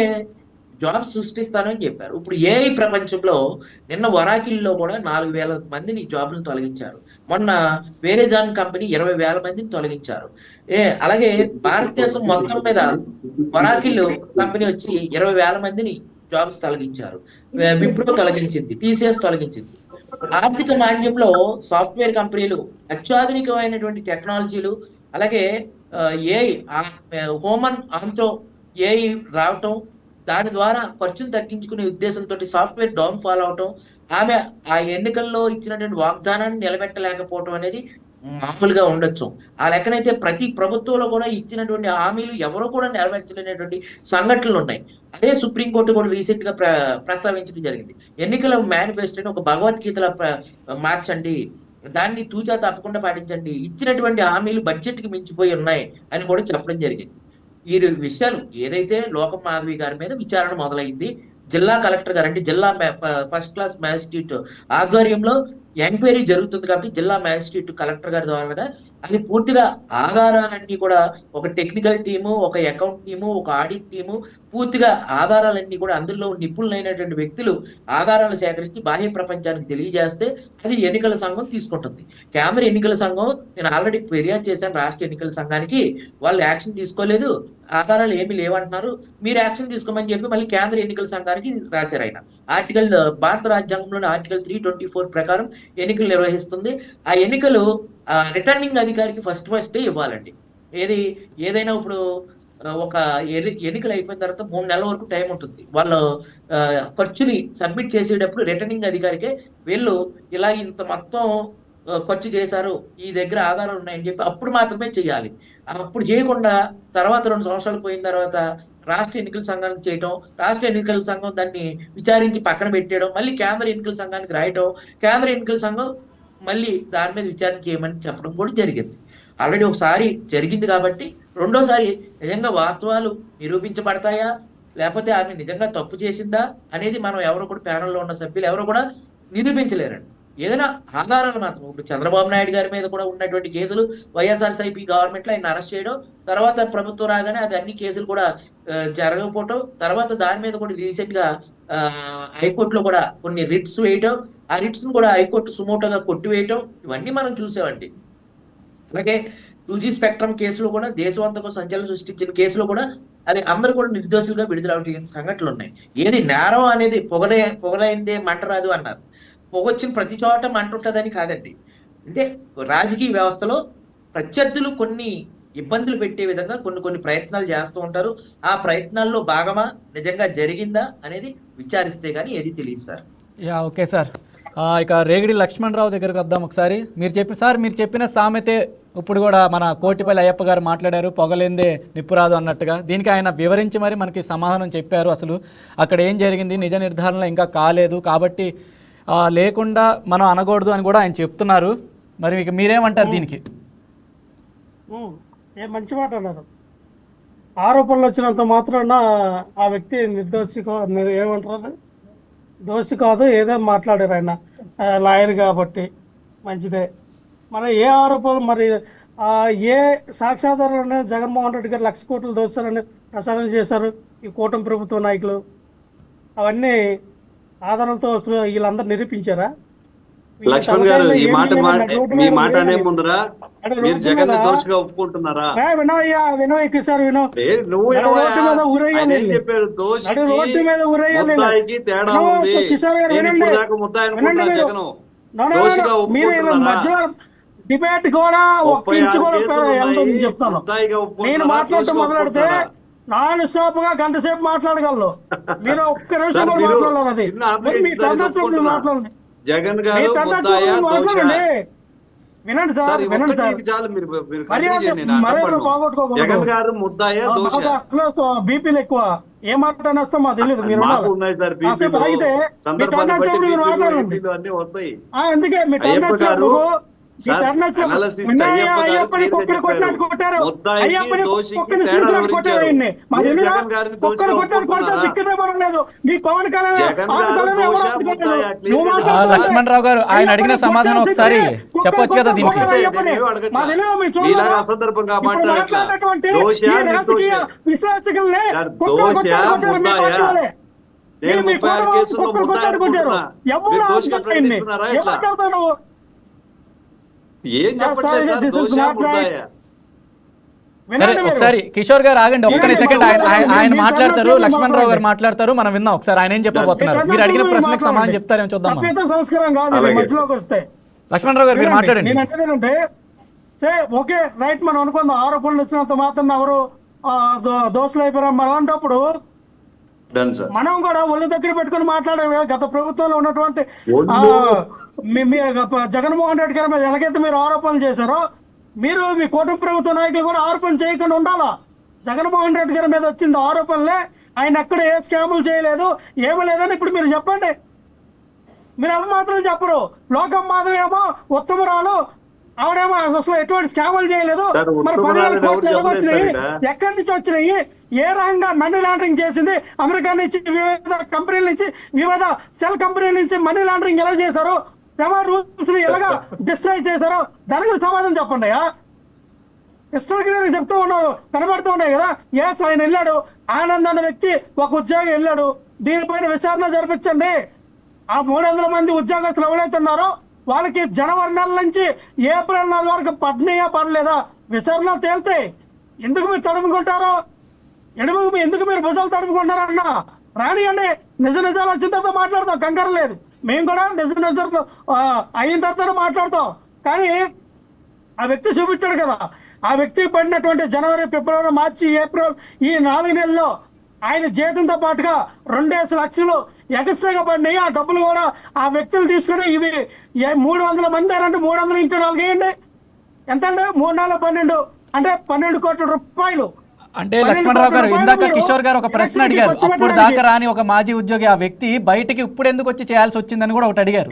జాబ్ సృష్టిస్తానని చెప్పారు. ఇప్పుడు ఏఐ ప్రపంచంలో నిన్న వరాకిల్లో కూడా 4,000 మందిని జాబ్లను తొలగించారు. మొన్న వేరేజాన్ కంపెనీ 20,000 మందిని తొలగించారు. అలాగే భారతదేశం మొత్తం మీద వరాకిల్ కంపెనీ వచ్చి 20,000 మందిని జాబ్స్ తొలగించారు. విప్రో తొలగించింది, టీసీఎస్ తొలగించింది. ఆర్థిక మాంద్యంలో సాఫ్ట్వేర్ కంపెనీలు అత్యాధునికమైనటువంటి టెక్నాలజీలు, అలాగే ఏఐ, హ్యూమన్ ఆంథ్రో ఏఐ రావటం, దాని ద్వారా ఖర్చును తగ్గించుకునే ఉద్దేశంతో సాఫ్ట్వేర్ డౌన్ ఫాల్ అవటం, ఆమె ఆ ఎన్నికల్లో ఇచ్చినటువంటి వాగ్దానాన్ని నిలబెట్టలేకపోవటం అనేది మామూలుగా ఉండొచ్చు. ఆ లెక్కనైతే ప్రతి ప్రభుత్వంలో కూడా ఇచ్చినటువంటి హామీలు ఎవరో కూడా నెరవేర్చలేనటువంటి సంఘటనలు ఉన్నాయి. అదే సుప్రీంకోర్టు కూడా రీసెంట్ గా ప్రస్తావించడం జరిగింది. ఎన్నికల మేనిఫెస్టోని ఒక భగవద్గీతలో మార్చండి, దాన్ని తూచా తప్పకుండా పాటించండి. ఇచ్చినటువంటి హామీలు బడ్జెట్కి మించిపోయి ఉన్నాయి అని కూడా చెప్పడం జరిగింది. ఈ విషయాలు ఏదైతే లోకం మాధవి గారి మీద విచారణ మొదలైంది, జిల్లా కలెక్టర్ గారు అంటే జిల్లా ఫస్ట్ క్లాస్ మ్యాజిస్ట్రేట్ ఆధ్వర్యంలో ఎంక్వైరీ జరుగుతుంది కాబట్టి జిల్లా మ్యాజిస్ట్రేట్ కలెక్టర్ గారి ద్వారా అది పూర్తిగా ఆధారాలన్నీ కూడా ఒక టెక్నికల్ టీము, ఒక అకౌంట్ టీము, ఒక ఆడిట్ టీము పూర్తిగా ఆధారాలన్నీ కూడా అందులో నిపుణులైనటువంటి వ్యక్తులు ఆధారాలు సేకరించి బాహ్య ప్రపంచానికి తెలియజేస్తే అది ఎన్నికల సంఘం తీసుకుంటుంది. కేంద్ర ఎన్నికల సంఘం, నేను ఆల్రెడీ ఫిర్యాదు చేశాను రాష్ట్ర ఎన్నికల సంఘానికి, వాళ్ళు యాక్షన్ తీసుకోలేదు, ఆధారాలు ఏమీ లేవంటున్నారు, మీరు యాక్షన్ తీసుకోమని చెప్పి మళ్ళీ కేంద్ర ఎన్నికల సంఘానికి రాశారు. ఆయన ఆర్టికల్ భారత రాజ్యాంగంలోని ఆర్టికల్ 324 ప్రకారం ఎన్నికలు నిర్వహిస్తుంది. ఆ ఎన్నికలు రిటర్నింగ్ అధికారికి ఫస్ట్ ఇవ్వాలండి. ఏదైనా ఇప్పుడు ఒక ఎన్నికలు అయిపోయిన తర్వాత 3 నెలల వరకు టైం ఉంటుంది. వాళ్ళు ఖర్చుని సబ్మిట్ చేసేటప్పుడు రిటర్నింగ్ అధికారికే వీళ్ళు ఇలా ఇంత మొత్తం ఖర్చు చేశారు, ఈ దగ్గర ఆధారాలు ఉన్నాయని చెప్పి అప్పుడు మాత్రమే చేయాలి. అప్పుడు చేయకుండా తర్వాత 2 సంవత్సరాలు పోయిన తర్వాత రాష్ట్ర ఎన్నికల సంఘానికి చేయటం, రాష్ట్ర ఎన్నికల సంఘం దాన్ని విచారించి పక్కన పెట్టేయడం, మళ్ళీ కేంద్ర ఎన్నికల సంఘానికి రాయటం, కేంద్ర ఎన్నికల సంఘం మళ్ళీ దాని మీద విచారణ చేయమని చెప్పడం కూడా జరిగింది. ఆల్రెడీ ఒకసారి జరిగింది కాబట్టి రెండోసారి నిజంగా వాస్తవాలు నిరూపించబడతాయా లేకపోతే ఆమె నిజంగా తప్పు చేసిందా అనేది మనం ఎవరు కూడా ప్యానెల్లో ఉన్న సభ్యులు ఎవరు కూడా నిరూపించలేరండి. ఏదైనా ఆధారాలు మాత్రం ఇప్పుడు చంద్రబాబు నాయుడు గారి మీద కూడా ఉన్నటువంటి కేసులు వైఎస్ఆర్సీపీ గవర్నమెంట్లో ఆయన అరెస్ట్ చేయడం, తర్వాత ప్రభుత్వం రాగానే అది అన్ని కేసులు కూడా జరగకపోవటం, తర్వాత దాని మీద కూడా రీసెంట్ గా హైకోర్టులో కూడా కొన్ని రిట్స్ వేయటం, ఆ రిట్స్ కూడా హైకోర్టు సుమోటోగా కొట్టివేయటం, ఇవన్నీ మనం చూసామండి. అలాగే 2G స్పెక్ట్రమ్ కేసులో కూడా దేశవంతకు సంచలనం సృష్టించిన కేసులో కూడా అది అందరూ కూడా నిర్దోషులుగా విడుదలవుతున్న సంఘటనలు ఉన్నాయి. ఏది నేరం అనేది పొగలైందే మంట రాదు అన్నారు. పొగొచ్చిన ప్రతి చోట మంట ఉంటుందని కాదండి. అంటే రాజకీయ వ్యవస్థలో ప్రత్యర్థులు కొన్ని ఇబ్బందులు పెట్టే విధంగా కొన్ని ప్రయత్నాలు చేస్తూ ఉంటారు. ఆ ప్రయత్నాల్లో భాగమా, నిజంగా జరిగిందా అనేది విచారిస్తే కానీ ఏది తెలియదు సార్. Okay sir. ఇక రేగిడి లక్ష్మణరావు దగ్గరకు వద్దాం ఒకసారి. మీరు చెప్పిన సామెతే ఇప్పుడు కూడా మన కోటిపల్లి అయ్యప్ప గారు మాట్లాడారు, పొగలేందే నిప్పురాదు అన్నట్టుగా. దీనికి ఆయన వివరించి మరి మనకి సమాధానం చెప్పారు. అసలు అక్కడ ఏం జరిగింది, నిజ నిర్ధారణ ఇంకా కాలేదు కాబట్టి లేకుండా మనం అనకూడదు అని కూడా ఆయన చెప్తున్నారు. మరి మీరేమంటారు దీనికి? మంచి మాట అన్నారు. ఆరోపణలు వచ్చినంత మాత్రాన ఆ వ్యక్తి ఏమంటారు, దోషి కాదు, ఏదో మాట్లాడారు ఆయన లాయర్ కాబట్టి మంచిదే. మరి ఏ ఆరోపణలు, మరి ఏ సాక్ష్యాధారాలు జగన్మోహన్ రెడ్డి గారు 1,00,000 కోట్లు దోస్తారని ప్రసారం చేశారు ఈ కూటమి ప్రభుత్వ నాయకులు? అవన్నీ ఆధారాలతో వీళ్ళందరూ నిరూపించారా? లక్ష్మణ్ గారు, ఈ మాట మీ మాట అనే ముందరా మీరు జగన్ దోషిగా ఒప్పుకుంటున్నారా? వినో కిషోర్ వినో, చెప్పారు రోడ్డు మీద ముద్దాయికి తేడా ఉంది. మీరు మధ్యలో డిబేట్ కూడా చెప్తాను. నేను మాట్లాడుతూ మొదలెడితే 4 స్టాప్ గా గంట సేపు మాట్లాడగలను. మీరు ఒక్క నిమిషం కూడా మాట్లాడారు. అది మీ టర్న్ మాట్లాడండి. జగన్ గారు మాట్లాడండి. వినండి సార్, వినండి సార్. జగన్ గారు ముద్దాయా దోషా? బీపీలు ఎక్కువ ఏ మాట్లాడేస్తాం మాకు తెలియదు. మీరు అయితే మీ టర్న్ వచ్చినప్పుడు మీరు మాట్లాడండి. అందుకే మీ టర్న్ వచ్చినప్పుడు అయ్యప్పని కుక్కలు కొట్టినట్టు కొట్టారు. అయ్యప్పని కుక్కని సీల్చినట్టు కొట్టారు. ఆయన్ని మా తెలియదా? కుక్కలు కొట్టారు, కొట్టారు, దిక్కుదే మనలేదు. మీ పవన్ కళ్యాణ్ లక్ష్మణరావు గారు ఆయన అడిగిన సమాధానం ఒకసారి చెప్పొచ్చు కదా దీనికి? మా తెలియదు. మీ చూడాలన్నటువంటి రాజకీయ విశ్లేషకుల్ని కుక్కలు కొట్టారు, కొట్టారు. ఎవరు మాట్లాడతారు? సరే ఒకసారి కిషోర్ గారు ఆగండి ఒక్క సెకండ్. ఆయన మాట్లాడతారు, లక్ష్మణరావు గారు మాట్లాడతారు, మనం విన్నాం ఒకసారి ఆయన ఏం చెప్పబోతున్నారు. మీరు అడిగిన ప్రశ్నకు సమాధానం చెప్తారేమో చూద్దాం. సంస్కారం కాదు మధ్యలోకి వస్తే. లక్ష్మణరావు గారు మీరు మాట్లాడండి. నేనంటే ఓకే రైట్, మనం అనుకుందాం ఆరోపణలు వచ్చినంత మాత్రం ఎవరు దోషులు అయిపోయారు. మరి అలాంటప్పుడు మనం కూడా ఒళ్ళు దగ్గర పెట్టుకుని మాట్లాడాలి కదా. గత ప్రభుత్వంలో ఉన్నటువంటి జగన్మోహన్ రెడ్డి గారి మీద ఎలాగైతే మీరు ఆరోపణలు చేశారో, మీరు మీ కూటమి ప్రభుత్వ నాయకులు కూడా ఆరోపణ చేయకుండా ఉండాలా. జగన్మోహన్ రెడ్డి గారి మీద వచ్చింది ఆరోపణలే, ఆయన ఎక్కడ ఏ స్కాములు చేయలేదు, ఏమీ లేదని ఇప్పుడు మీరు చెప్పండి. మీరు అవి మాత్రం చెప్పరు. లోకం మాధవి ఏమో ఉత్తమరాలు, ఆవిడేమో అసలు ఎటువంటి స్కాములు చేయలేదు. సార్, మరి ఉత్తమరాలు 10,000 కోట్లు ఎవరు వచ్చినాయి, చెప్పలేదు ఎక్కడి నుంచి వచ్చినాయి, ఏ రకంగా మనీ లాండరింగ్ చేసింది, అమెరికా నుంచి వివిధ కంపెనీల నుంచి వివిధ సెల్ కంపెనీల నుంచి మనీ లాండరింగ్ ఎలా చేశారు, ఎవరు రూల్స్ ఎలాగా డిస్ట్రాయ్ చేశారు, దానికి సమాధానం చెప్పండి. హిస్టారికల్ చెప్తూ ఉన్నారు, కనబడుతూ ఉన్నాయి కదా. ఎస్, ఆయన వెళ్ళాడు, ఆనంద్ అన్న వ్యక్తి ఒక ఉద్యోగి వెళ్ళాడు, దీనిపైన విచారణ జరిపించండి. ఆ 300 మంది ఉద్యోగస్తులు ఎవరైతే ఉన్నారో వాళ్ళకి జనవరి నెల నుంచి ఏప్రిల్ నెల వరకు పడినాయా పడలేదా విచారణ తేలితే ఎందుకు మీరు తడుముకుంటారో, ఎందుకు మీరు భుజాలు తడుముకుంటారన్న రానియండి. నిజ నిజాలు వచ్చిన తర్వాత మాట్లాడతాం, కంగారు లేదు. మేము కూడా నిజ నిజాలు అయిన తర్వాత మాట్లాడతాం. కానీ ఆ వ్యక్తి చూపించాడు కదా, ఆ వ్యక్తి పడినటువంటి జనవరి, ఫిబ్రవరి, మార్చి, ఏప్రిల్ ఈ 4 నెలల్లో ఆయన జీతంతో పాటుగా 2 లక్షలు ఎక్స్ట్రాగా పడినాయి. ఆ డబ్బులు కూడా ఆ వ్యక్తులు తీసుకుని ఇవి 300 మంది అంటే 300 × 4 వేయండి, ఎంత అండి? 3 × 4 12 అంటే 12 కోట్ల రూపాయలు. అంటే లక్ష్మణరావు గారు, ఇందాక కిషోర్ గారు ఒక ప్రశ్న అడిగారు, అప్పుడు దాకా రాని ఒక మాజీ ఉద్యోగి ఆ వ్యక్తి బయటికి ఇప్పుడు ఎందుకు వచ్చి చేయాల్సి వచ్చిందని కూడా ఒకటి అడిగారు.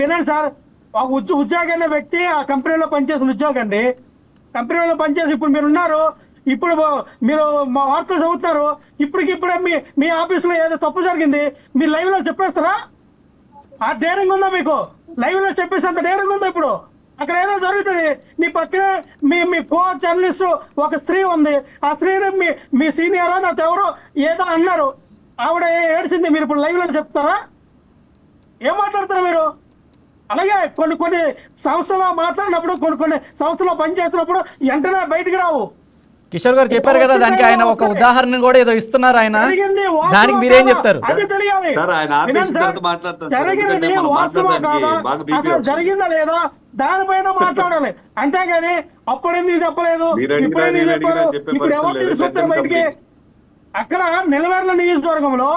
వినండి సార్, ఒక ఉద్యోగి అనే వ్యక్తి ఆ కంపెనీలో పనిచేసిన ఉద్యోగి అండి. కంపెనీలో పనిచేసి ఇప్పుడు మీరు ఉన్నారు, ఇప్పుడు మీరు మా వార్తలు చదువుతున్నారు, ఇప్పటికిప్పుడే మీ ఆఫీసులో ఏదో తప్పు జరిగింది మీరు లైవ్ లో చెప్పేస్తారా? ఆ డేరింగ్ ఉందా మీకు? లైవ్ లో చెప్పేసేంత డేరింగ్ ఉందా? ఇప్పుడు అక్కడ ఏదో జరుగుతుంది, నీ పక్కనే మీ కో జర్నలిస్ట్ ఒక స్త్రీ ఉంది, ఆ స్త్రీని మీ సీనియరా నాతో ఎవరో ఏదో అన్నారు, ఆవిడ ఏడ్చింది, మీరు ఇప్పుడు లైవ్ లో చెప్తారా? ఏం మాట్లాడతారా మీరు? అలాగే కొన్ని సంస్థలో మాట్లాడినప్పుడు, కొన్ని సంస్థలో పనిచేసినప్పుడు వెంటనే బయటికి రావు. కిషోర్ గారు చెప్పారు కదా, దానికి ఆయన ఒక ఉదాహరణ కూడా ఏదో ఇస్తున్నారు ఆయన, దానికి మీరేం చెప్తారు? అది తెలియాలి. జరిగినది వాస్తవా కాదా, అసలు జరిగిందా లేదా దానిపైన మాట్లాడాలి. అంతేగాని అప్పుడు ఎందుకు చెప్పలేదు, ఇప్పుడు ఎందుకు చెప్పారు, ఇప్పుడు ఎవరు తీసుకొచ్చారు బయటికి? అక్కడ నిలవేర్ల నియోజకవర్గంలో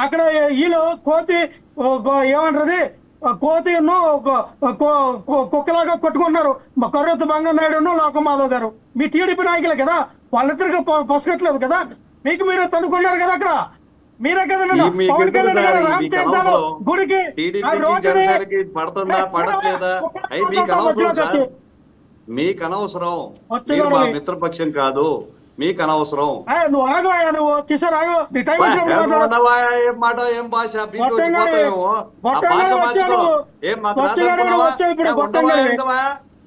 అక్కడ వీళ్ళు కోతి ఏమంటారు, కోతిను కుక్కలాగా కొట్టుకున్నారు మా కర్రొత్తు బంగారు లోకం మాధవ్ గారు. మీ టీడీపీ నాయకులే కదా, వాళ్ళిద్దరికి పొసగట్లేదు కదా, మీకు మీరే తనుకున్నారు కదా. అక్కడ మీరే కదా పవన్ కళ్యాణ్ గారు రామచంద్రాలు గుడికి మీకు అనవసరం, మిత్రపక్షం కాదు, మీకు అనవసరం. నువ్వు ఆగోయా, నువ్వు కిషోర్ ఆగో, నీ టైం ఏం మాట, ఏం భాష,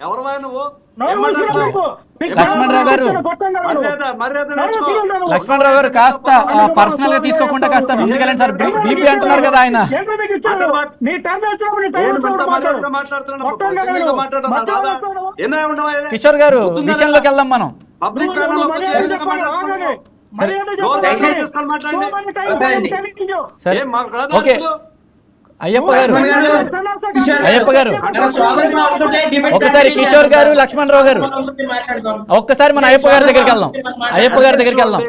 ఎవరు నువ్వు? లక్ష్మణరావు గారు కాస్త పర్సనల్ గా తీసుకోకుండా కాస్త ముందుకెళ్ళండి సార్. బీపీ అంటున్నారు కదా ఆయన. కిషోర్ గారు, విషయంలోకి వెళ్దాం మనం. సరే, ఓకే. అయ్యప్ప గారు ఒకసారి కిషోర్ గారు, లక్ష్మణరావు గారు ఒక్కసారి మన అయ్యప్ప గారి దగ్గరికి వెళ్దాం.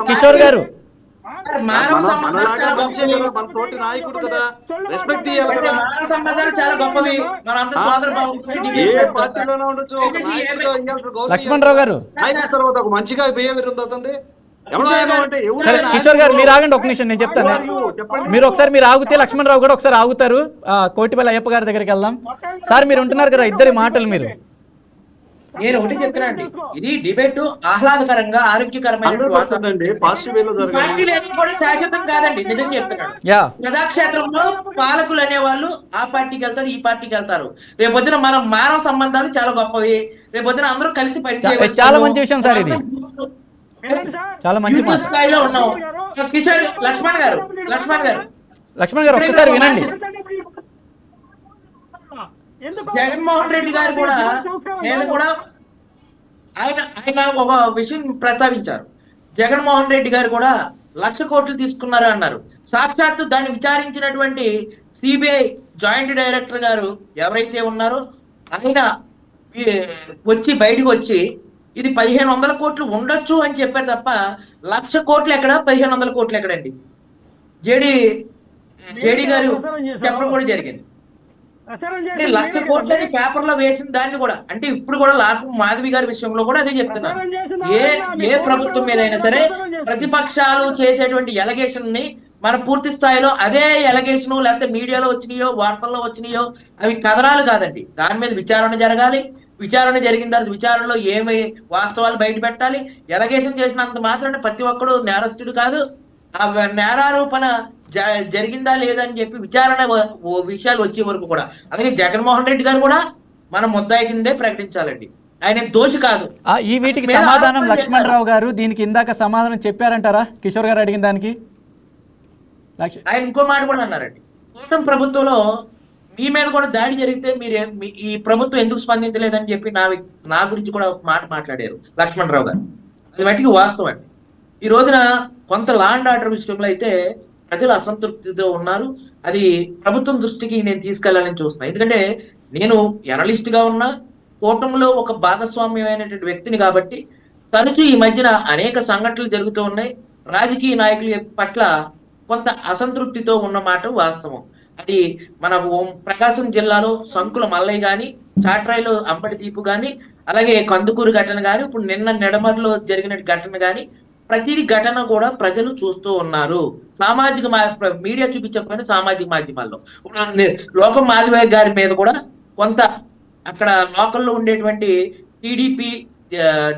కిషోర్ గారు, నాయకుడు కదా, రెస్పెక్ట్ ఇవ్వాలి కదా. సంబంధాలు చాలా గొప్పవి, లక్ష్మణరావు గారు తర్వాత ఒక మంచిగా బిహేవియర్ ఉంది. కిషోర్ గారు మీరు ఆగండి ఒక నిమిషం, నేను చెప్తాను. మీరు ఒకసారి మీరు ఆగితే లక్ష్మణరావు కూడా ఒకసారి ఆగుతారు. కోటిపల్లి అయ్యప్ప గారి దగ్గరికి వెళ్దాం. సార్ మీరు ఉంటున్నారు కదా, ఇద్దరి మాటలు మీరు. నేను ఒకటి చెప్తున్నానండి, ఇది డిబేట్ ఆహ్లాదకరంగా ఆరోగ్యకరమైన శాశ్వతం కాదండి. నిజం చెప్తున్నాను, ప్రజాక్షేత్రంలో పాలకులు అనేవాళ్ళు ఆ పార్టీకి వెళ్తారు, ఈ పార్టీకి వెళ్తారు. రేపొద్దున మనం మానవ సంబంధాలు చాలా గొప్పవి, రేపొద్దున అందరూ కలిసి పనిచేయాలి. చాలా మంచి విషయం సార్, ఇది చాలా మంచి స్థాయిలో ఉన్నాం. కిషోర్, లక్ష్మణ్ గారు ఒక్కసారి వినండి. జగన్మోహన్ రెడ్డి గారు కూడా ఆయన ఒక విషయం ప్రస్తావించారు. జగన్మోహన్ రెడ్డి గారు కూడా 1,00,000 కోట్లు తీసుకున్నారు అన్నారు. సాక్షాత్తు దాన్ని విచారించినటువంటి సిబిఐ జాయింట్ డైరెక్టర్ గారు ఎవరైతే ఉన్నారో ఆయన బయటకు వచ్చి ఇది 1,500 కోట్లు ఉండొచ్చు అని చెప్పారు తప్ప 1,00,000 కోట్లు ఎక్కడ, 1,500 కోట్లు ఎక్కడండి? జేడీ గారు చెప్పడం కూడా జరిగింది. 1,00,000 కోట్లని పేపర్ లో వేసిన దాన్ని కూడా, అంటే ఇప్పుడు కూడా మాధవి గారి విషయంలో కూడా అదే చెప్తున్నారు. ఏ ప్రభుత్వం మీద అయినా సరే ప్రతిపక్షాలు చేసేటువంటి ఎలిగేషన్ ని మన పూర్తి స్థాయిలో అదే ఎలగేషన్ లేకపోతే మీడియాలో వచ్చినాయో వార్తల్లో వచ్చినాయో అవి కథనాలు కాదండి. దాని మీద విచారణ జరగాలి. విచారణ జరిగిన తర్వాత విచారణలో ఏమి వాస్తవాలు బయట పెట్టాలి. ఎలగేషన్ చేసినంత మాత్రాన ప్రతి ఒక్కడు నేరస్తుడు కాదు. ఆ నేరారోపణ జరిగిందా లేదా అని చెప్పి విచారణ విషయాలు వచ్చే వరకు కూడా, అలాగే జగన్మోహన్ రెడ్డి గారు కూడా మన ముద్దాయి కిందే ప్రకటించాలండి. ఆయన దోషి కాదు. ఈ వీటికి సమాధానం లక్ష్మణరావు గారు దీనికి ఇందాక సమాధానం చెప్పారంటారా కిషోర్ గారు అడిగిన దానికి? ఆయన ఇంకో మాట కూడా అన్నారండి, కూటమి ప్రభుత్వంలో మీ మీద కూడా దాడి జరిగితే మీరు ఈ ప్రభుత్వం ఎందుకు స్పందించలేదని చెప్పి నా గురించి కూడా ఒక మాట మాట్లాడారు లక్ష్మణరావు గారు. అది మట్టికి వాస్తవం అండి. ఈ రోజున కొంత లా అండ్ ఆర్డర్ విషయంలో అయితే ప్రజలు అసంతృప్తితో ఉన్నారు. అది ప్రభుత్వం దృష్టికి నేను తీసుకెళ్లాలని చూస్తున్నాను. ఎందుకంటే నేను ఎనలిస్ట్ గా ఉన్నా, కూటమిలో ఒక భాగస్వామ్యమైనటువంటి వ్యక్తిని కాబట్టి తరచూ ఈ మధ్యన అనేక సంఘటనలు జరుగుతూ ఉన్నాయి. రాజకీయ నాయకుల పట్ల కొంత అసంతృప్తితో ఉన్న మాట వాస్తవం. అది మన ప్రకాశం జిల్లాలో సంకుల మల్లయ్య గాని, చాట్రాయిలో అంబటి దీపు గాని, అలాగే కందుకూరు ఘటన గాని, ఇప్పుడు నిన్న నెడమర్లో జరిగిన ఘటన గాని, ప్రతి ఘటన కూడా ప్రజలు చూస్తూ ఉన్నారు. సామాజిక మీడియా చూపించకపోయినా సామాజిక మాధ్యమాల్లో ఇప్పుడు లోకం మాధవయ్య గారి మీద కూడా కొంత అక్కడ లోకల్లో ఉండేటువంటి టీడీపీ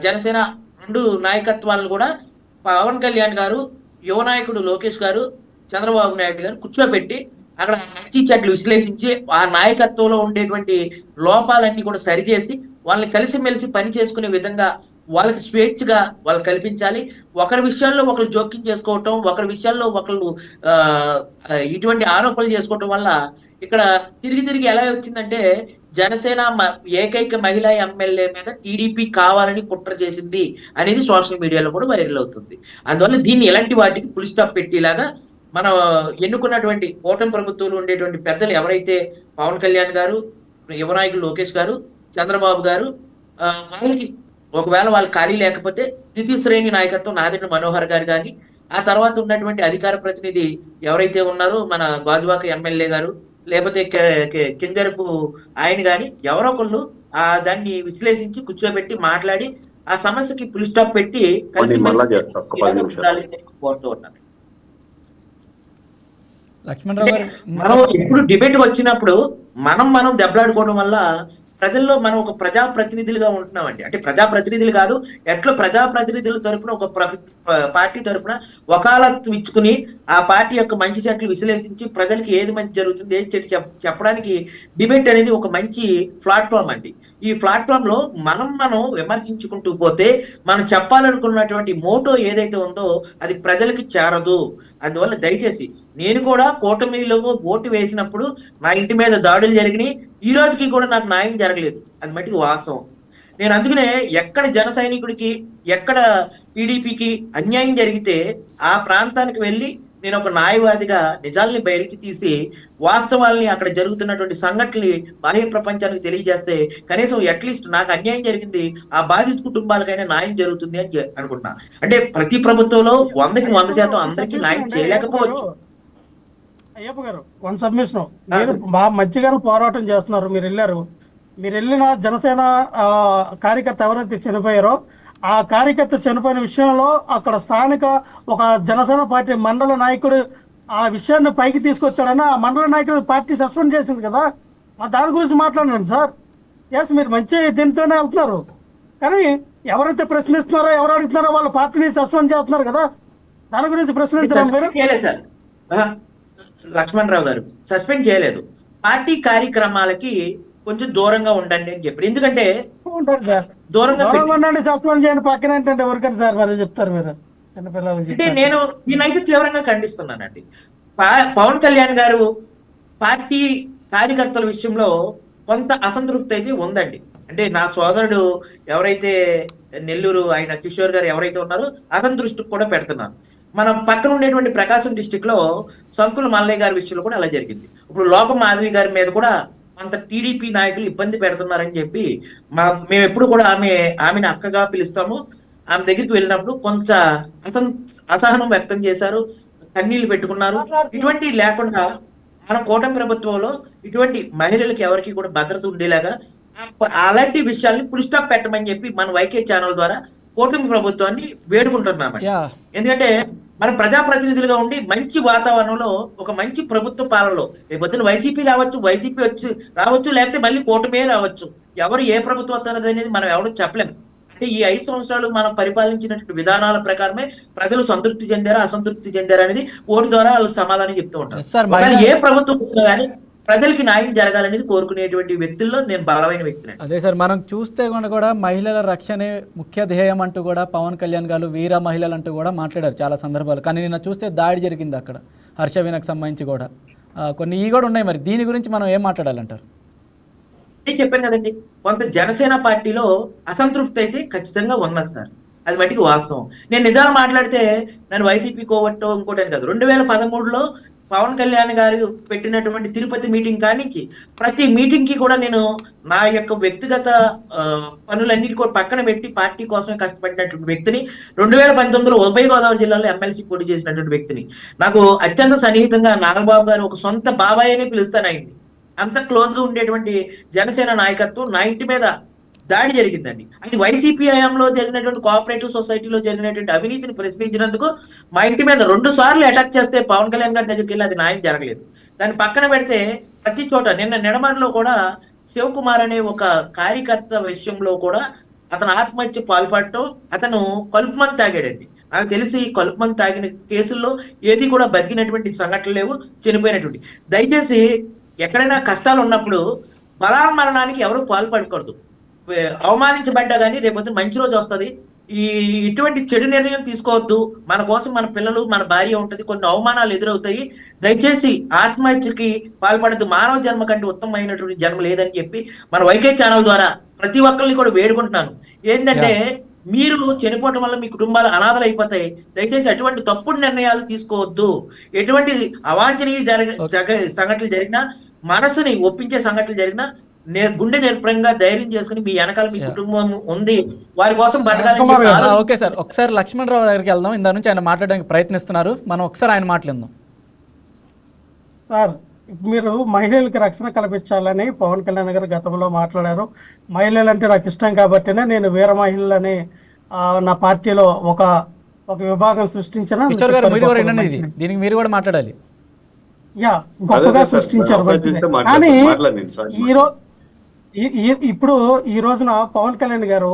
జనసేన రెండు నాయకత్వాలను కూడా పవన్ కళ్యాణ్ గారు, యువ నాయకుడు లోకేష్ గారు, చంద్రబాబు నాయుడు గారు కూర్చోబెట్టి అక్కడ మంచి చెట్లు విశ్లేషించి ఆ నాయకత్వంలో ఉండేటువంటి లోపాలన్నీ కూడా సరిచేసి వాళ్ళని కలిసిమెలిసి పని చేసుకునే విధంగా వాళ్ళకి స్వేచ్ఛగా వాళ్ళు కల్పించాలి. ఒకరి విషయాల్లో ఒకరు జోక్యం చేసుకోవటం, ఒకరి విషయాల్లో ఒకళ్ళు ఇటువంటి ఆరోపణలు చేసుకోవటం వల్ల ఇక్కడ తిరిగి ఎలా వచ్చిందంటే జనసేన ఏకైక మహిళా ఎమ్మెల్యే మీద టీడీపీ కావాలని కుట్ర చేసింది అనేది సోషల్ మీడియాలో కూడా వైరల్ అవుతుంది. అందువల్ల దీన్ని ఎలాంటి వాటికి ఫుల్ స్టాప్ పెట్టేలాగా మన ఎన్నుకున్నటువంటి కూటమి ప్రభుత్వంలో ఉండేటువంటి పెద్దలు ఎవరైతే పవన్ కళ్యాణ్ గారు, యువ నాయకులు లోకేష్ గారు, చంద్రబాబు గారు, వాళ్ళకి ఒకవేళ వాళ్ళు ఖాళీ లేకపోతే ద్వితీయ శ్రేణి నాయకత్వం నాదెండ్ల మనోహర్ గారు కానీ, ఆ తర్వాత ఉన్నటువంటి అధికార ప్రతినిధి ఎవరైతే ఉన్నారో మన గాజువాక ఎమ్మెల్యే గారు, లేకపోతే కింజరపు ఆయన కానీ ఎవరో ఒకళ్ళు దాన్ని విశ్లేషించి కూర్చోబెట్టి మాట్లాడి ఆ సమస్యకి ఫుల్ స్టాప్ పెట్టి కలిసి కోరుతూ ఉన్నారు. మనం ఇప్పుడు డిబేట్ వచ్చినప్పుడు మనం దెబ్బలాడుకోవడం వల్ల ప్రజల్లో మనం ఒక ప్రజాప్రతినిధులుగా ఉంటున్నామండి. అంటే ప్రజాప్రతినిధులు కాదు, ఎట్లా ప్రజాప్రతినిధుల తరపున ఒక పార్టీ తరపున వకాలత్తు ఇచ్చుకుని ఆ పార్టీ యొక్క మంచి చెట్లు విశ్లేషించి ప్రజలకి ఏది మంచి జరుగుతుంది, ఏది చెడు చెప్పడానికి డిబేట్ అనేది ఒక మంచి ప్లాట్ఫామ్ అండి. ఈ ప్లాట్ఫామ్ లో మనం విమర్శించుకుంటూ పోతే మనం చెప్పాలనుకున్నటువంటి మోటో ఏదైతే ఉందో అది ప్రజలకి చేరదు. అందువల్ల దయచేసి నేను కూడా కూటమిలో ఓటు వేసినప్పుడు నా ఇంటి మీద దాడులు జరిగినాయి. ఈ రోజుకి కూడా నాకు న్యాయం జరగలేదు. అది మట్టికి వాస్తవం. నేను అందుకనే ఎక్కడ జన సైనికుడికి, ఎక్కడ టీడీపీకి అన్యాయం జరిగితే ఆ ప్రాంతానికి వెళ్ళి నేను ఒక న్యాయవాదిగా నిజాల్ని బయటికి తీసి వాస్తవాల్ని అక్కడ జరుగుతున్నటువంటి సంఘటనలు బాహ్య ప్రపంచానికి తెలియజేస్తే కనీసం అట్లీస్ట్ నాకు అన్యాయం జరిగింది, ఆ బాధిత కుటుంబాలకైనా న్యాయం జరుగుతుంది అని అనుకుంటున్నా. అంటే ప్రతి ప్రభుత్వంలో 100కి 100% అందరికీ న్యాయం చేయలేకపోవచ్చు. అయ్యప్ప గారు, వన్ సబ్మిషన్, మీరు మధ్యగానే పోరాటం చేస్తున్నారు. మీరు వెళ్ళిన జనసేన కార్యకర్త ఎవరైతే చనిపోయారో ఆ కార్యకర్త చనిపోయిన విషయంలో అక్కడ స్థానిక ఒక జనసేన పార్టీ మండల నాయకుడు ఆ విషయాన్ని పైకి తీసుకొచ్చాడని ఆ మండల నాయకుడు పార్టీ సస్పెండ్ చేసింది కదా, దాని గురించి మాట్లాడండి సార్. ఎస్, మీరు మంచి దీంతోనే వెళ్తున్నారు, కానీ ఎవరైతే ప్రశ్నిస్తున్నారో ఎవరు అడుగుతున్నారో వాళ్ళ పార్టీని సస్పెండ్ చేస్తున్నారు కదా, దాని గురించి ప్రశ్నించడం మీరు. లక్ష్మణరావు గారు సస్పెండ్ చేయలేదు, పార్టీ కార్యక్రమాలకి కొంచెం దూరంగా ఉండండి అని చెప్పారు. ఎందుకంటే దూరంగా ఉండండి, సస్పెండ్ చేయండి పక్కన ఏంటంటే ఎవరికైనా సార్ మరి చెప్తారు మీరు చిన్నపిల్లలకి. అంటే నేనైతే తీవ్రంగా ఖండిస్తున్నానండి. పవన్ కళ్యాణ్ గారు పార్టీ కార్యకర్తల విషయంలో కొంత అసంతృప్తి అయితే ఉందండి. అంటే నా సోదరుడు ఎవరైతే నెల్లూరు ఆయన కిషోర్ గారు ఎవరైతే ఉన్నారో అతని దృష్టికి కూడా పెడుతున్నాను. మనం పక్కన ఉండేటువంటి ప్రకాశం డిస్టిక్ లో సంకుల మల్లయ్య గారి విషయంలో కూడా అలా జరిగింది. ఇప్పుడు లోకం మాధవి గారి మీద కూడా కొంత టీడీపీ నాయకులు ఇబ్బంది పెడుతున్నారని చెప్పి మేము ఎప్పుడు కూడా ఆమెను అక్కగా పిలుస్తాము. ఆమె దగ్గరికి వెళ్ళినప్పుడు కొంత అసహనం వ్యక్తం చేశారు, కన్నీళ్లు పెట్టుకున్నారు. ఇటువంటి లేకుండా మన కూటమి ప్రభుత్వంలో ఇటువంటి మహిళలకు ఎవరికి కూడా భద్రత ఉండేలాగా అలాంటి విషయాల్ని ఫుల్ స్టాప్ పెట్టమని చెప్పి మన వైకే ఛానల్ ద్వారా కూటమి ప్రభుత్వాన్ని వేడుకుంటున్నామండి. ఎందుకంటే మనం ప్రజాప్రతినిధులుగా ఉండి మంచి వాతావరణంలో ఒక మంచి ప్రభుత్వ పాలనలో రేపొద్దున వైసీపీ రావచ్చు లేకపోతే మళ్ళీ కూటమే రావచ్చు. ఎవరు ఏ ప్రభుత్వం వస్తున్నది అనేది మనం ఎవరు చెప్పలేము. అంటే ఈ 5 సంవత్సరాలు మనం పరిపాలించినటువంటి విధానాల ప్రకారమే ప్రజలు సంతృప్తి చెందారా అసంతృప్తి చెందారా అనేది ఓటు ద్వారా వాళ్ళు సమాధానం చెప్తూ ఉంటారు. Yes, sir. ఒకవేళ ఏ ప్రభుత్వం వచ్చినా కానీ ప్రజలకి న్యాయం జరగాలనేది కోరుకునేటువంటి వ్యక్తుల్లో నేను బలమైన వ్యక్తిని. అదే సార్, మనం చూస్తే కూడా మహిళల రక్షణే ముఖ్య ధ్యేయం అంటూ కూడా పవన్ కళ్యాణ్ గారు వీర మహిళలు అంటూ కూడా మాట్లాడారు చాలా సందర్భాలు. కానీ నిన్న చూస్తే దాడి జరిగింది అక్కడ హర్షవీనకు సంబంధించి కూడా కొన్ని ఈ కూడా ఉన్నాయి. మరి దీని గురించి మనం ఏం మాట్లాడాలంటారు? నేను చెప్పాను కదండి, కొంత జనసేన పార్టీలో అసంతృప్తి అయితే ఖచ్చితంగా ఉన్నది సార్, అది మట్టికి వాస్తవం. నేను నిజాలు మాట్లాడితే నన్ను వైసీపీ కోవట్టో ఇంకోటి కాదు. 2013లో పవన్ కళ్యాణ్ గారు పెట్టినటువంటి తిరుపతి మీటింగ్ కానించి ప్రతి మీటింగ్ కి కూడా నేను నా యొక్క వ్యక్తిగత పనులన్నిటి కూడా పక్కన పెట్టి పార్టీ కోసమే కష్టపడినటువంటి వ్యక్తిని. 2019లో ఉభయ గోదావరి జిల్లాలో ఎమ్మెల్సీ పోటీ చేసినటువంటి వ్యక్తిని. నాకు అత్యంత సన్నిహితంగా నాగబాబు గారు ఒక సొంత బాబాయ్ అని పిలుస్తానయింది. అంత క్లోజ్ గా ఉండేటువంటి జనసేన నాయకత్వం నా ఇంటి మీద దాడి జరిగిందండి. అది వైసీపీ హయాంలో జరిగినటువంటి కోఆపరేటివ్ సొసైటీలో జరిగినటువంటి అవినీతిని ప్రశ్నించినందుకు మా ఇంటి మీద 2 సార్లు అటాక్ చేస్తే పవన్ కళ్యాణ్ గారి దగ్గరికి వెళ్ళి అది న్యాయం జరగలేదు. దాన్ని పక్కన పెడితే ప్రతి చోట నిన్న నిడమర్లో కూడా శివకుమార్ అనే ఒక కార్యకర్త విషయంలో కూడా అతను ఆత్మహత్య పాల్పడటం, అతను కలుపు మందు తాగాడండి. నాకు తెలిసి కలుపు మందు తాగిన కేసుల్లో ఏది కూడా బతికినటువంటి సంఘటనలు లేవు, చనిపోయినటువంటి. దయచేసి ఎక్కడైనా కష్టాలు ఉన్నప్పుడు బలాన్మరణానికి ఎవరు పాల్పడకూడదు. అవమానించబడ్డా కానీ రేపొద్దు మంచి రోజు వస్తుంది. ఇటువంటి చెడు నిర్ణయం తీసుకోవద్దు. మన కోసం మన పిల్లలు మన భార్య ఉంటది, కొన్ని అవమానాలు ఎదురవుతాయి. దయచేసి ఆత్మహత్యకి పాల్పడద్దు. మానవ జన్మ కంటే ఉత్తమమైనటువంటి జన్మ లేదని చెప్పి మన వైకే ఛానల్ ద్వారా ప్రతి ఒక్కరిని కూడా వేడుకుంటున్నాను. ఏంటంటే మీరు చనిపోవడం వల్ల మీ కుటుంబాలు అనాథలు అయిపోతాయి. దయచేసి అటువంటి తప్పుడు నిర్ణయాలు తీసుకోవద్దు. ఎటువంటి అవాంఛనీయ సంఘటనలు జరిగినా, మనసుని ఒప్పించే సంఘటనలు జరిగినా గుండె నిర్భయంగా ధైర్యం చేసుకుని మీ వెనకాల మీ కుటుంబం ఉంది, వారి కోసం బతకాలని. ఓకే సార్, ఒకసారి లక్ష్మణరావు దగ్గరికి వెళ్దాం. ఇందా నుంచి ఆయన మాట్లాడడానికి ప్రయత్నిస్తున్నారు, మనం ఒకసారి ఆయన మాట్లాడదాం. సార్, మీరు మహిళలకు రక్షణ కల్పించాలని పవన్ కళ్యాణ్ గారు గతంలో మాట్లాడారు. మహిళలు అంటే నాకు ఇష్టం కాబట్టినే నేను వీర మహిళలని నా పార్టీలో ఒక విభాగం సృష్టించిన దీనికి మీరు కూడా మాట్లాడాలి. యా, గొప్పగా సృష్టించారు. కానీ ఇప్పుడు ఈ రోజున పవన్ కళ్యాణ్ గారు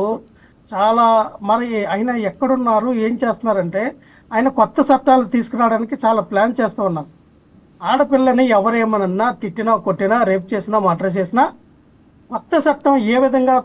చాలా మరి ఆయన ఎక్కడున్నారు, ఏం చేస్తున్నారంటే ఆయన కొత్త చట్టాలు తీసుకురావడానికి చాలా ప్లాన్ చేస్తూ ఉన్నారు. ఆడపిల్లని ఎవరేమనన్నా తిట్టినా, కొట్టినా, రేప్ చేసినా, మర్డర్ చేసినా కొత్త చట్టం ఏ విధంగా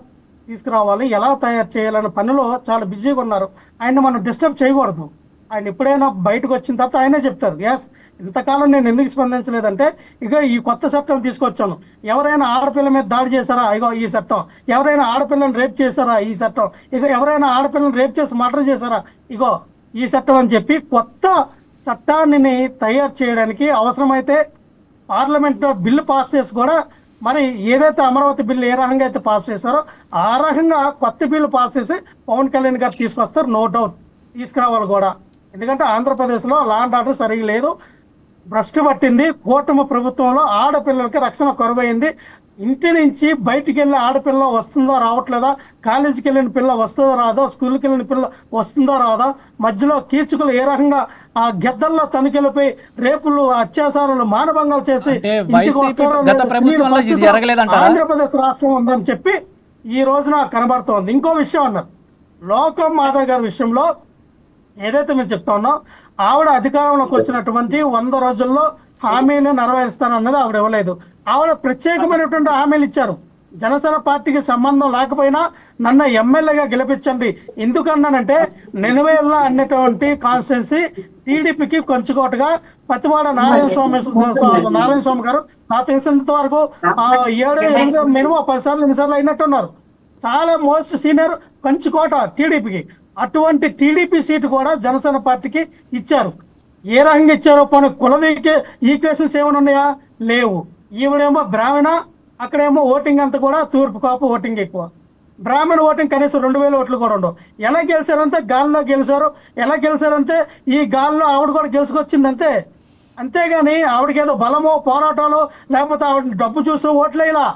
తీసుకురావాలి, ఎలా తయారు చేయాలనే పనిలో చాలా బిజీగా ఉన్నారు. ఆయన మనం డిస్టర్బ్ చేయకూడదు. ఆయన ఎప్పుడైనా బయటకు వచ్చిన తర్వాత ఆయనే చెప్తారు, ఎస్ ఇంతకాలం నేను ఎందుకు స్పందించలేదంటే ఇగో ఈ కొత్త చట్టం తీసుకొచ్చాను. ఎవరైనా ఆడపిల్ల మీద దాడి చేశారా, ఇగో ఈ చట్టం. ఎవరైనా ఆడపిల్లని రేప్ చేశారా, ఈ చట్టం. ఇగో ఎవరైనా ఆడపిల్లని రేప్ చేసి మర్డర్ చేశారా, ఇగో ఈ చట్టం అని చెప్పి కొత్త చట్టాన్ని తయారు చేయడానికి అవసరమైతే పార్లమెంట్లో బిల్లు పాస్ చేసి కూడా మరి ఏదైతే అమరావతి బిల్లు ఏ రకంగా అయితే పాస్ చేశారో ఆ రకంగా కొత్త బిల్లు పాస్ చేసి పవన్ కళ్యాణ్ గారు తీసుకొస్తారు. నో డౌట్ తీసుకురావాలి కూడా. ఎందుకంటే ఆంధ్రప్రదేశ్లో లా అండ్ ఆర్డర్ సరిగా లేదు, భ్రష్టు పట్టింది. కూటమి ప్రభుత్వంలో ఆడపిల్లలకి రక్షణ కొరవైంది. ఇంటి నుంచి బయటికి వెళ్ళిన ఆడపిల్ల వస్తుందో రావట్లేదా, కాలేజీకి వెళ్ళిన పిల్ల వస్తుందో రాదో, స్కూల్కి వెళ్ళిన పిల్ల వస్తుందో రాదా, మధ్యలో కీచుకులు ఏ రకంగా ఆ గెద్దల్లో తనిఖీలపై రేపులు, అత్యాచారాలు, మానభంగాలు చేసి ఆంధ్రప్రదేశ్ రాష్ట్రం ఉందని చెప్పి ఈ రోజున కనబడుతోంది. ఇంకో విషయం అన్నారు, లోకం మాధవ్ గారి విషయంలో ఏదైతే మేము చెప్తా ఉన్నాం, ఆవిడ అధికారంలోకి వచ్చినటువంటి 100 రోజుల్లో హామీలు నెరవేరుస్తానన్నది ఆవిడ ఇవ్వలేదు. ఆవిడ ప్రత్యేకమైనటువంటి హామీలు ఇచ్చారు. జనసేన పార్టీకి సంబంధం లేకపోయినా నన్ను ఎమ్మెల్యేగా గెలిపించండి. ఎందుకన్నానంటే నెనువేళ్ళ అన్నటువంటి కాన్స్టిట్యున్సీ టీడీపీకి కొంచుకోటగా పతివాడ నారాయణ స్వామి గారు నా తెలిసినంత వరకు 7 మినిమం 10 సార్లు 8 సార్లు అయినట్టున్నారు. చాలా మోస్ట్ సీనియర్ కంచుకోట టీడీపీకి. అటువంటి టీడీపీ సీటు కూడా జనసేన పార్టీకి ఇచ్చారు. ఏ రకంగా ఇచ్చారో పోనీ కులవీకే ఈక్వేషన్స్ ఏమైనా ఉన్నాయా, లేవు. ఈవిడేమో బ్రాహ్మణ, అక్కడేమో ఓటింగ్ అంతా కూడా తూర్పు కాపు ఓటింగ్ ఎక్కువ. బ్రాహ్మణ ఓటింగ్ కనీసం 2000 ఓట్లు కూడా ఉండవు. ఎలా గెలిచారంటే గాల్లో గెలిచారు. ఎలా గెలిచారంటే ఈ గాల్లో ఆవిడ కూడా గెలుచుకొచ్చిందంతే. అంతేగాని ఆవిడకి ఏదో బలమో పోరాటాలు లేకపోతే ఆవిడ డబ్బు చూస్తూ ఓట్లేలా.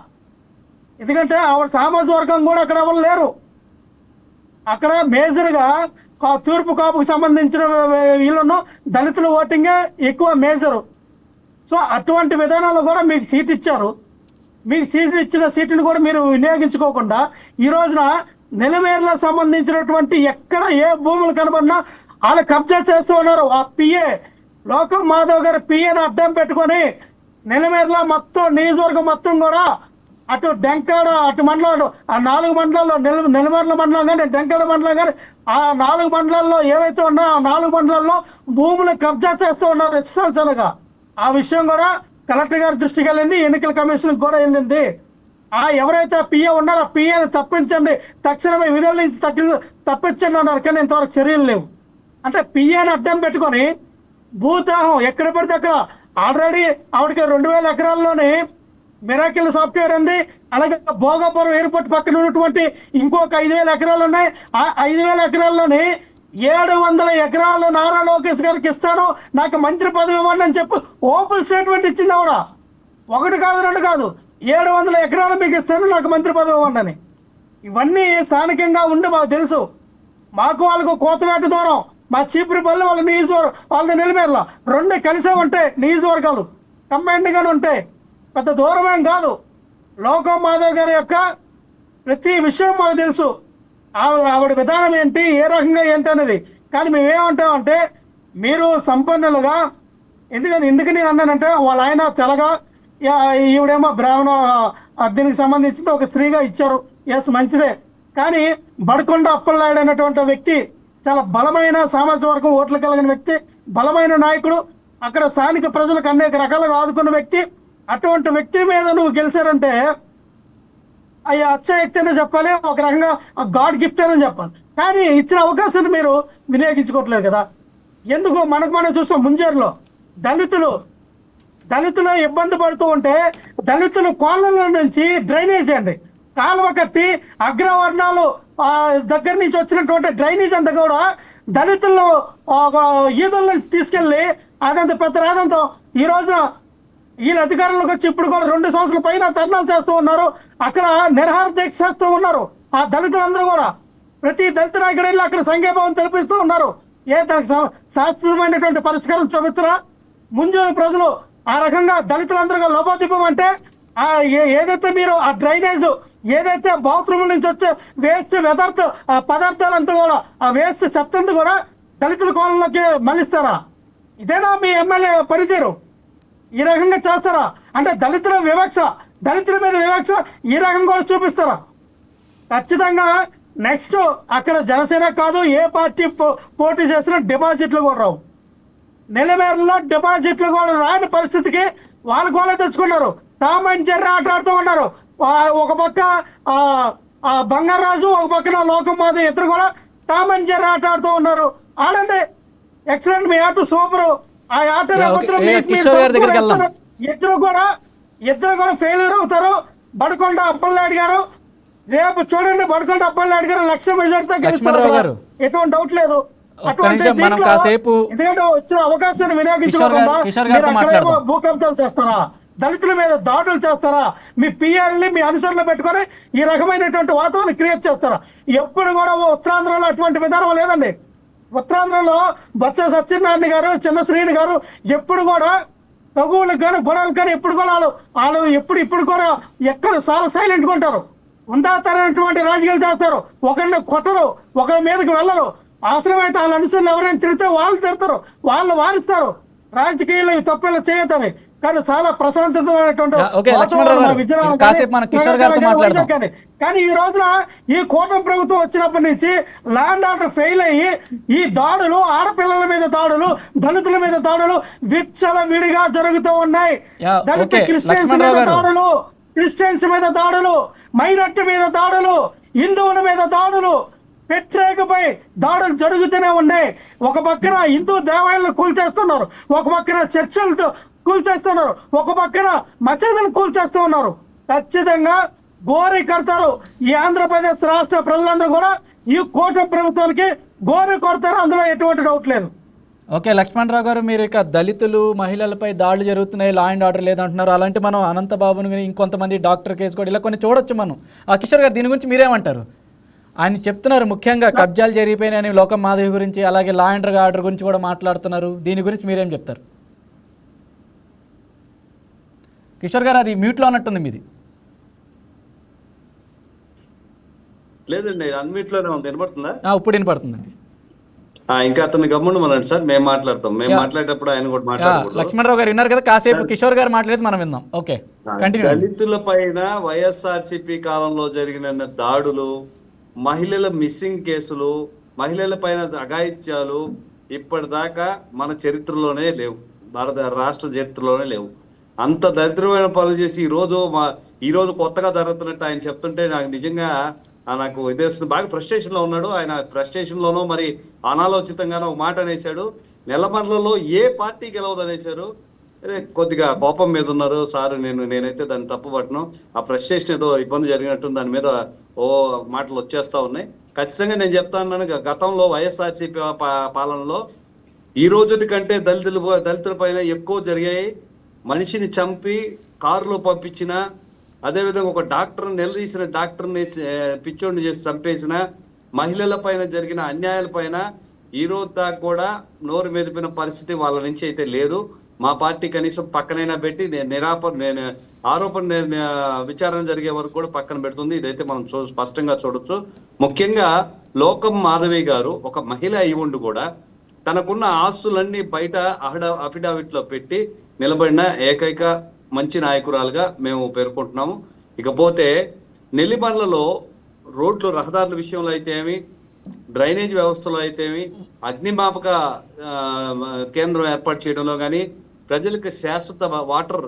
ఎందుకంటే ఆవిడ సామాజిక వర్గం కూడా అక్కడ ఎవరు లేరు. అక్కడ మేజర్గా తూర్పు కాపుకు సంబంధించిన వీళ్ళను దళితుల ఓటింగే ఎక్కువ మేజరు. సో అటువంటి విధానాల్లో కూడా మీకు సీట్ ఇచ్చారు. మీకు ఇచ్చిన సీటును కూడా మీరు వినియోగించుకోకుండా ఈ రోజున నెలమేరులో సంబంధించినటువంటి ఎక్కడ ఏ భూములు కనబడినా వాళ్ళు కబ్జా చేస్తూ ఉన్నారు. ఆ పిఏ లోకం మాధవ్ గారి పిఏని అడ్డం పెట్టుకొని నెలమేరులో మొత్తం నియోజకవర్గం మొత్తం కూడా అటు డెంకాడ అటు మండలాలు ఆ 4 మండలాల్లో నెలమేరుల మండలం కానీ డెంకాడ మండలం కానీ ఆ 4 మండలాల్లో ఏవైతే ఉన్నాయో ఆ 4 మండలాల్లో భూములు కబ్జా చేస్తూ ఉన్నారు ఇష్టానుసారంగా. ఆ విషయం కూడా కలెక్టర్ గారి దృష్టికి వెళ్ళింది, ఎన్నికల కమిషన్ కూడా వెళ్ళింది. ఎవరైతే పిఏ ఉన్నారో ఆ పిఏని తప్పించండి, తక్షణమే విధుల నుంచి తప్పించండి అన్నారు. కానీ ఇంతవరకు చర్యలు లేవు. అంటే పిఏని అడ్డం పెట్టుకొని భూతాహం ఎక్కడ పడితే అక్కడ ఆల్రెడీ ఆవిడకి 2000 ఎకరాల్లోని మిరాకిల్ సాఫ్ట్వేర్ ఉంది. అలాగే భోగాపురం ఎయిర్పోర్ట్ పక్కన ఉన్నటువంటి ఇంకొక 5000 ఎకరాలు ఉన్నాయి. ఆ 5000 ఎకరాల్లోని 700 ఎకరాలు నారా లోకేష్ గారికి ఇస్తాను, నాకు మంత్రి పదవి ఇవ్వండి అని చెప్పి ఓపెన్ స్టేట్మెంట్ ఇచ్చింది ఆవిడ. 1 కాదు 2 కాదు, 700 ఎకరాలు మీకు ఇస్తాను, నాకు మంత్రి పదవి ఇవ్వండి అని. ఇవన్నీ స్థానికంగా ఉండి మాకు తెలుసు. మాకు వాళ్ళకు కోతవేట దూరం, మా చీపురుపల్లి వాళ్ళ నియోజకవర్గం వాళ్ళది నెలమేర్ల 2 కలిసే ఉంటాయి. నియోజకవర్గాలు కంబైన్డ్గానే ఉంటాయి, పెద్ద దూరమేం కాదు. లోకం మాధవ్ గారి యొక్క ప్రతి విషయం మాకు తెలుసు. ఆవిడ విధానం ఏంటి, ఏ రకంగా ఏంటి అనేది. కానీ మేమేమంటామంటే మీరు సంపన్నులుగా ఎందుకు నేను అన్నానంటే వాళ్ళ ఆయన తెలగా ఈవిడేమో బ్రాహ్మణ దీనికి సంబంధించి ఒక స్త్రీగా ఇచ్చారు. ఎస్ మంచిదే. కానీ బడకొండ అప్పలనాయుడు అనేటువంటి వ్యక్తి చాలా బలమైన సామాజిక వర్గం ఓట్లు కలిగిన వ్యక్తి, బలమైన నాయకుడు, అక్కడ స్థానిక ప్రజలకు అనేక రకాలుగా ఆదుకున్న వ్యక్తి. అటువంటి వ్యక్తి మీద నువ్వు గెలిచారంటే అయ్యా అచ్చయక్తి అనే చెప్పాలి, ఒక రకంగా గాడ్ గిఫ్ట్ అని చెప్పాలి. కానీ ఇచ్చిన అవకాశాన్ని మీరు వినియోగించుకోవట్లేదు కదా. ఎందుకు మనం చూస్తాం ముంజేరులో దళితులు ఇబ్బంది పడుతూ ఉంటే దళితులు కోళ్ళ నుంచి డ్రైనేజ్ అండి కాలువ కట్టి అగ్రవర్ణాలు దగ్గర నుంచి వచ్చినటువంటి డ్రైనేజ్ అంతా కూడా దళితులను ఈదుల్లో తీసుకెళ్ళి అదంత పెద్ద రాదంతో ఈ రోజున వీళ్ళ అధికారంలోకి వచ్చి ఇప్పుడు కూడా 2 సంవత్సరాల పైన ధర్నాలు చేస్తూ ఉన్నారు. అక్కడ నిరహార దీక్ష చేస్తూ ఉన్నారు. ఆ దళితులందరూ కూడా ప్రతి దళిత నాయకుడు వెళ్ళి అక్కడ సంఘీభావం తెలిపిస్తూ ఉన్నారు. దానికి శాశ్వతమైనటువంటి పరిష్కారం చూపించరా? ముంజూరు ప్రజలు ఆ రకంగా దళితులందరూ లోపోదీపం అంటే ఏదైతే మీరు ఆ డ్రైనేజ్ ఏదైతే బాత్రూమ్ నుంచి వచ్చే వేస్ట్ పదార్థాలంతా కూడా ఆ వేస్ట్ చెత్తంతా కూడా దళితుల కోణంలోకి మళ్ళిస్తారా? ఇదేనా మీ ఎమ్మెల్యే పనితీరు? ఈ రకంగా చేస్తారా? అంటే దళితుల మీద వివక్ష ఈ రకంగా కూడా చూపిస్తారా? ఖచ్చితంగా నెక్స్ట్ అక్కడ జనసేన కాదు ఏ పార్టీ పోటీ చేసినా డిపాజిట్లు కూడా రావు. నెలమేరులో డిపాజిట్లు కూడా రాని పరిస్థితికి వాళ్ళు కూడా తెచ్చుకున్నారు. టామ్ అండ్ జెర్రీ ఆట ఆడుతూ ఉన్నారు. ఒక పక్క బంగారాజు, ఒక పక్కన లోకం మాది, ఇద్దరు కూడా టామ్ అండ్ జెర్రీ ఆట ఆడుతూ ఉన్నారు. ఆడండి, ఎక్సలెంట్, మీ ఆట సూపరు. ఆ ఆట ఇద్దరు కూడా ఫెయిల్యూర్ అవుతారు. బడకొండ అప్పలనాయుడు గారు రేపు చూడండి, బడకొండ అప్పలనాయుడు గారు 1,00,000 మెజార్టీతో గెలుస్తారు, ఎటువంటి డౌట్ లేదు. ఎందుకంటే వచ్చిన అవకాశాన్ని వినియోగించుకోకుండా భూకంపాలు చేస్తారా, దళితుల మీద దాడులు చేస్తారా, మీ పిఎల్ని మీ అనుసరణలో పెట్టుకొని ఈ రకమైనటువంటి వాతావరణం క్రియేట్ చేస్తారా? ఎప్పుడు కూడా ఉత్తరాంధ్రలో అటువంటి విధానం లేదండి. ఉత్తరాంధ్రలో బొత్స సత్యనారాయణ గారు, చిన్న శ్రీని గారు ఎప్పుడు కూడా తగువులకు కానీ గొడవలకు కానీ ఎప్పుడు కూడా వాళ్ళు ఇప్పుడు కూడా ఎక్కడ చాలా సైలెంట్గా ఉంటారు. ఉందాతరైనటువంటి రాజకీయాలు చేస్తారు. ఒకరిని కొట్టరు, ఒకరి మీదకి వెళ్ళరు. అవసరమైతే వాళ్ళ అనుసరణ ఎవరైనా తిరిగితే వాళ్ళు తిడతారు, వాళ్ళు వారిస్తారు. రాజకీయాలు తప్పేలా చేయొద్దని. కానీ చాలా ప్రశాంతమైనటువంటి కానీ ఈ రోజున ఈ కూటమి ప్రభుత్వం వచ్చినప్పటి నుంచి ల్యాండ్ ఆర్డర్ ఫెయిల్ అయ్యి ఈ దాడులు, ఆడపిల్లల మీద దాడులు, దళితుల మీద దాడులు విచ్చలవిడిగా జరుగుతూ ఉన్నాయి. దళిత క్రిస్టియన్స్ మీద దాడులు, క్రిస్టియన్స్ మీద దాడులు, మైనారిటీ మీద దాడులు, హిందువుల మీద దాడులు, వ్యతిరేకపై దాడులు జరుగుతూనే ఉన్నాయి. ఒక పక్కన హిందూ దేవాలయాలను కూల్చేస్తున్నారు, ఒక పక్కన చర్చలతో కూల్చేస్తున్నారు, ఒక పక్కన మసీదులు కూల్చేస్తూ ఉన్నారు. ఖచ్చితంగా గోరి కడతారు. ఈ ఆంధ్రప్రదేశ్ రాష్ట్ర ప్రజలందరూ కూడా ఈ కూటమి ప్రభుత్వానికి గోరి కొడతారు, అందులో ఎటువంటి డౌట్ లేదు. ఓకే లక్ష్మణరావు గారు, మీరు ఇక దళితులు మహిళలపై దాడులు జరుగుతున్నాయి, లా అండ్ ఆర్డర్ లేదంటున్నారు. అలాంటి మనం అనంతబాబుని ఇంకొంతమంది డాక్టర్ కేసు కూడా ఇలా కొన్ని చూడొచ్చు మనం. కిషోర్ గారు, దీని గురించి మీరేమంటారు? ఆయన చెప్తున్నారు ముఖ్యంగా కబ్జాలు జరిగిపోయినాయని లోకం మాధవి గురించి, అలాగే లా అండ్ ఆర్డర్ గురించి కూడా మాట్లాడుతున్నారు. దీని గురించి మీరేం చెప్తారు? కిషోర్ గారు అది మ్యూట్లో అన్నట్టుంది మీది. లేదండి, అన్నిట్లోనే ఉంది. వినపడుతుందా? ఇప్పుడు వినపడుతుందండి. ఇంకా అతన్ని గమ్ముండమనండి సార్, మేము మాట్లాడతాం. మేము మాట్లాడేటప్పుడు ఆయన కూడా మాట్లాడకూడదు. లక్ష్మణరావు గారు విన్నారు కదా, కాసేపు కిషోర్ గారు మాట్లాడేది మనం విందాం. Okay, continue. దళితుల పైన వైఎస్ఆర్సీపీ కాలంలో జరిగిన దాడులు, మహిళల మిస్సింగ్ కేసులు, మహిళల పైన అఘాయిత్యాలు ఇప్పటిదాకా మన చరిత్రలోనే లేవు, భారత రాష్ట్ర చరిత్రలోనే లేవు. అంత దరిద్రమైన పనులు చేసి ఈ రోజు కొత్తగా జరుగుతున్నట్టు ఆయన చెప్తుంటే నాకు నిజంగా నాకు ఇదే బాగా ఫ్రస్ట్రేషన్ లో ఉన్నాడు. ఆయన ఫ్రస్ట్రేషన్ లోనూ మరి అనాలోచితంగానో ఒక మాట అనేశాడు. నెలమర్లలో ఏ పార్టీ గెలవదు అనేశారు. కొద్దిగా కోపం మీద ఉన్నారు సార్. నేనైతే దాన్ని తప్పుపట్టను. ఆ ఫ్రస్ట్రేషన్ ఏదో ఇబ్బంది జరిగినట్టు దాని మీద మాటలు వచ్చేస్తా ఉన్నాయి. ఖచ్చితంగా నేను చెప్తా ఉన్నాను, గతంలో వైఎస్ఆర్సీపీ పాలనలో ఈ రోజుటి కంటే దళితుల పైన ఎక్కువ జరిగాయి. మనిషిని చంపి కారులో పంపించిన, అదేవిధంగా ఒక డాక్టర్ని నిలదీసిన డాక్టర్ని పిచ్చోడిని చేసి చంపేసిన, మహిళల పైన జరిగిన అన్యాయాల పైన ఈ రోజు దాకా కూడా నోరు మెదిపిన పరిస్థితి వాళ్ళ నుంచి అయితే లేదు. మా పార్టీ కనీసం పక్కనైనా పెట్టి ఆరోపణ విచారణ జరిగే వరకు కూడా పక్కన పెడుతుంది. ఇదైతే మనం స్పష్టంగా చూడొచ్చు. ముఖ్యంగా లోకం మాధవి గారు ఒక మహిళ అయి ఉండి కూడా తనకున్న ఆస్తులన్నీ బయట అఫిడవిట్ లో పెట్టి నిలబడిన ఏకైక మంచి నాయకురాలుగా మేము పేర్కొంటున్నాము. ఇకపోతే నెల్లిమర్లలో రోడ్లు రహదారుల విషయంలో అయితేమి, డ్రైనేజ్ వ్యవస్థలో అయితేమి, అగ్నిమాపక కేంద్రం ఏర్పాటు చేయడంలో కానీ, ప్రజలకు శాశ్వత వాటర్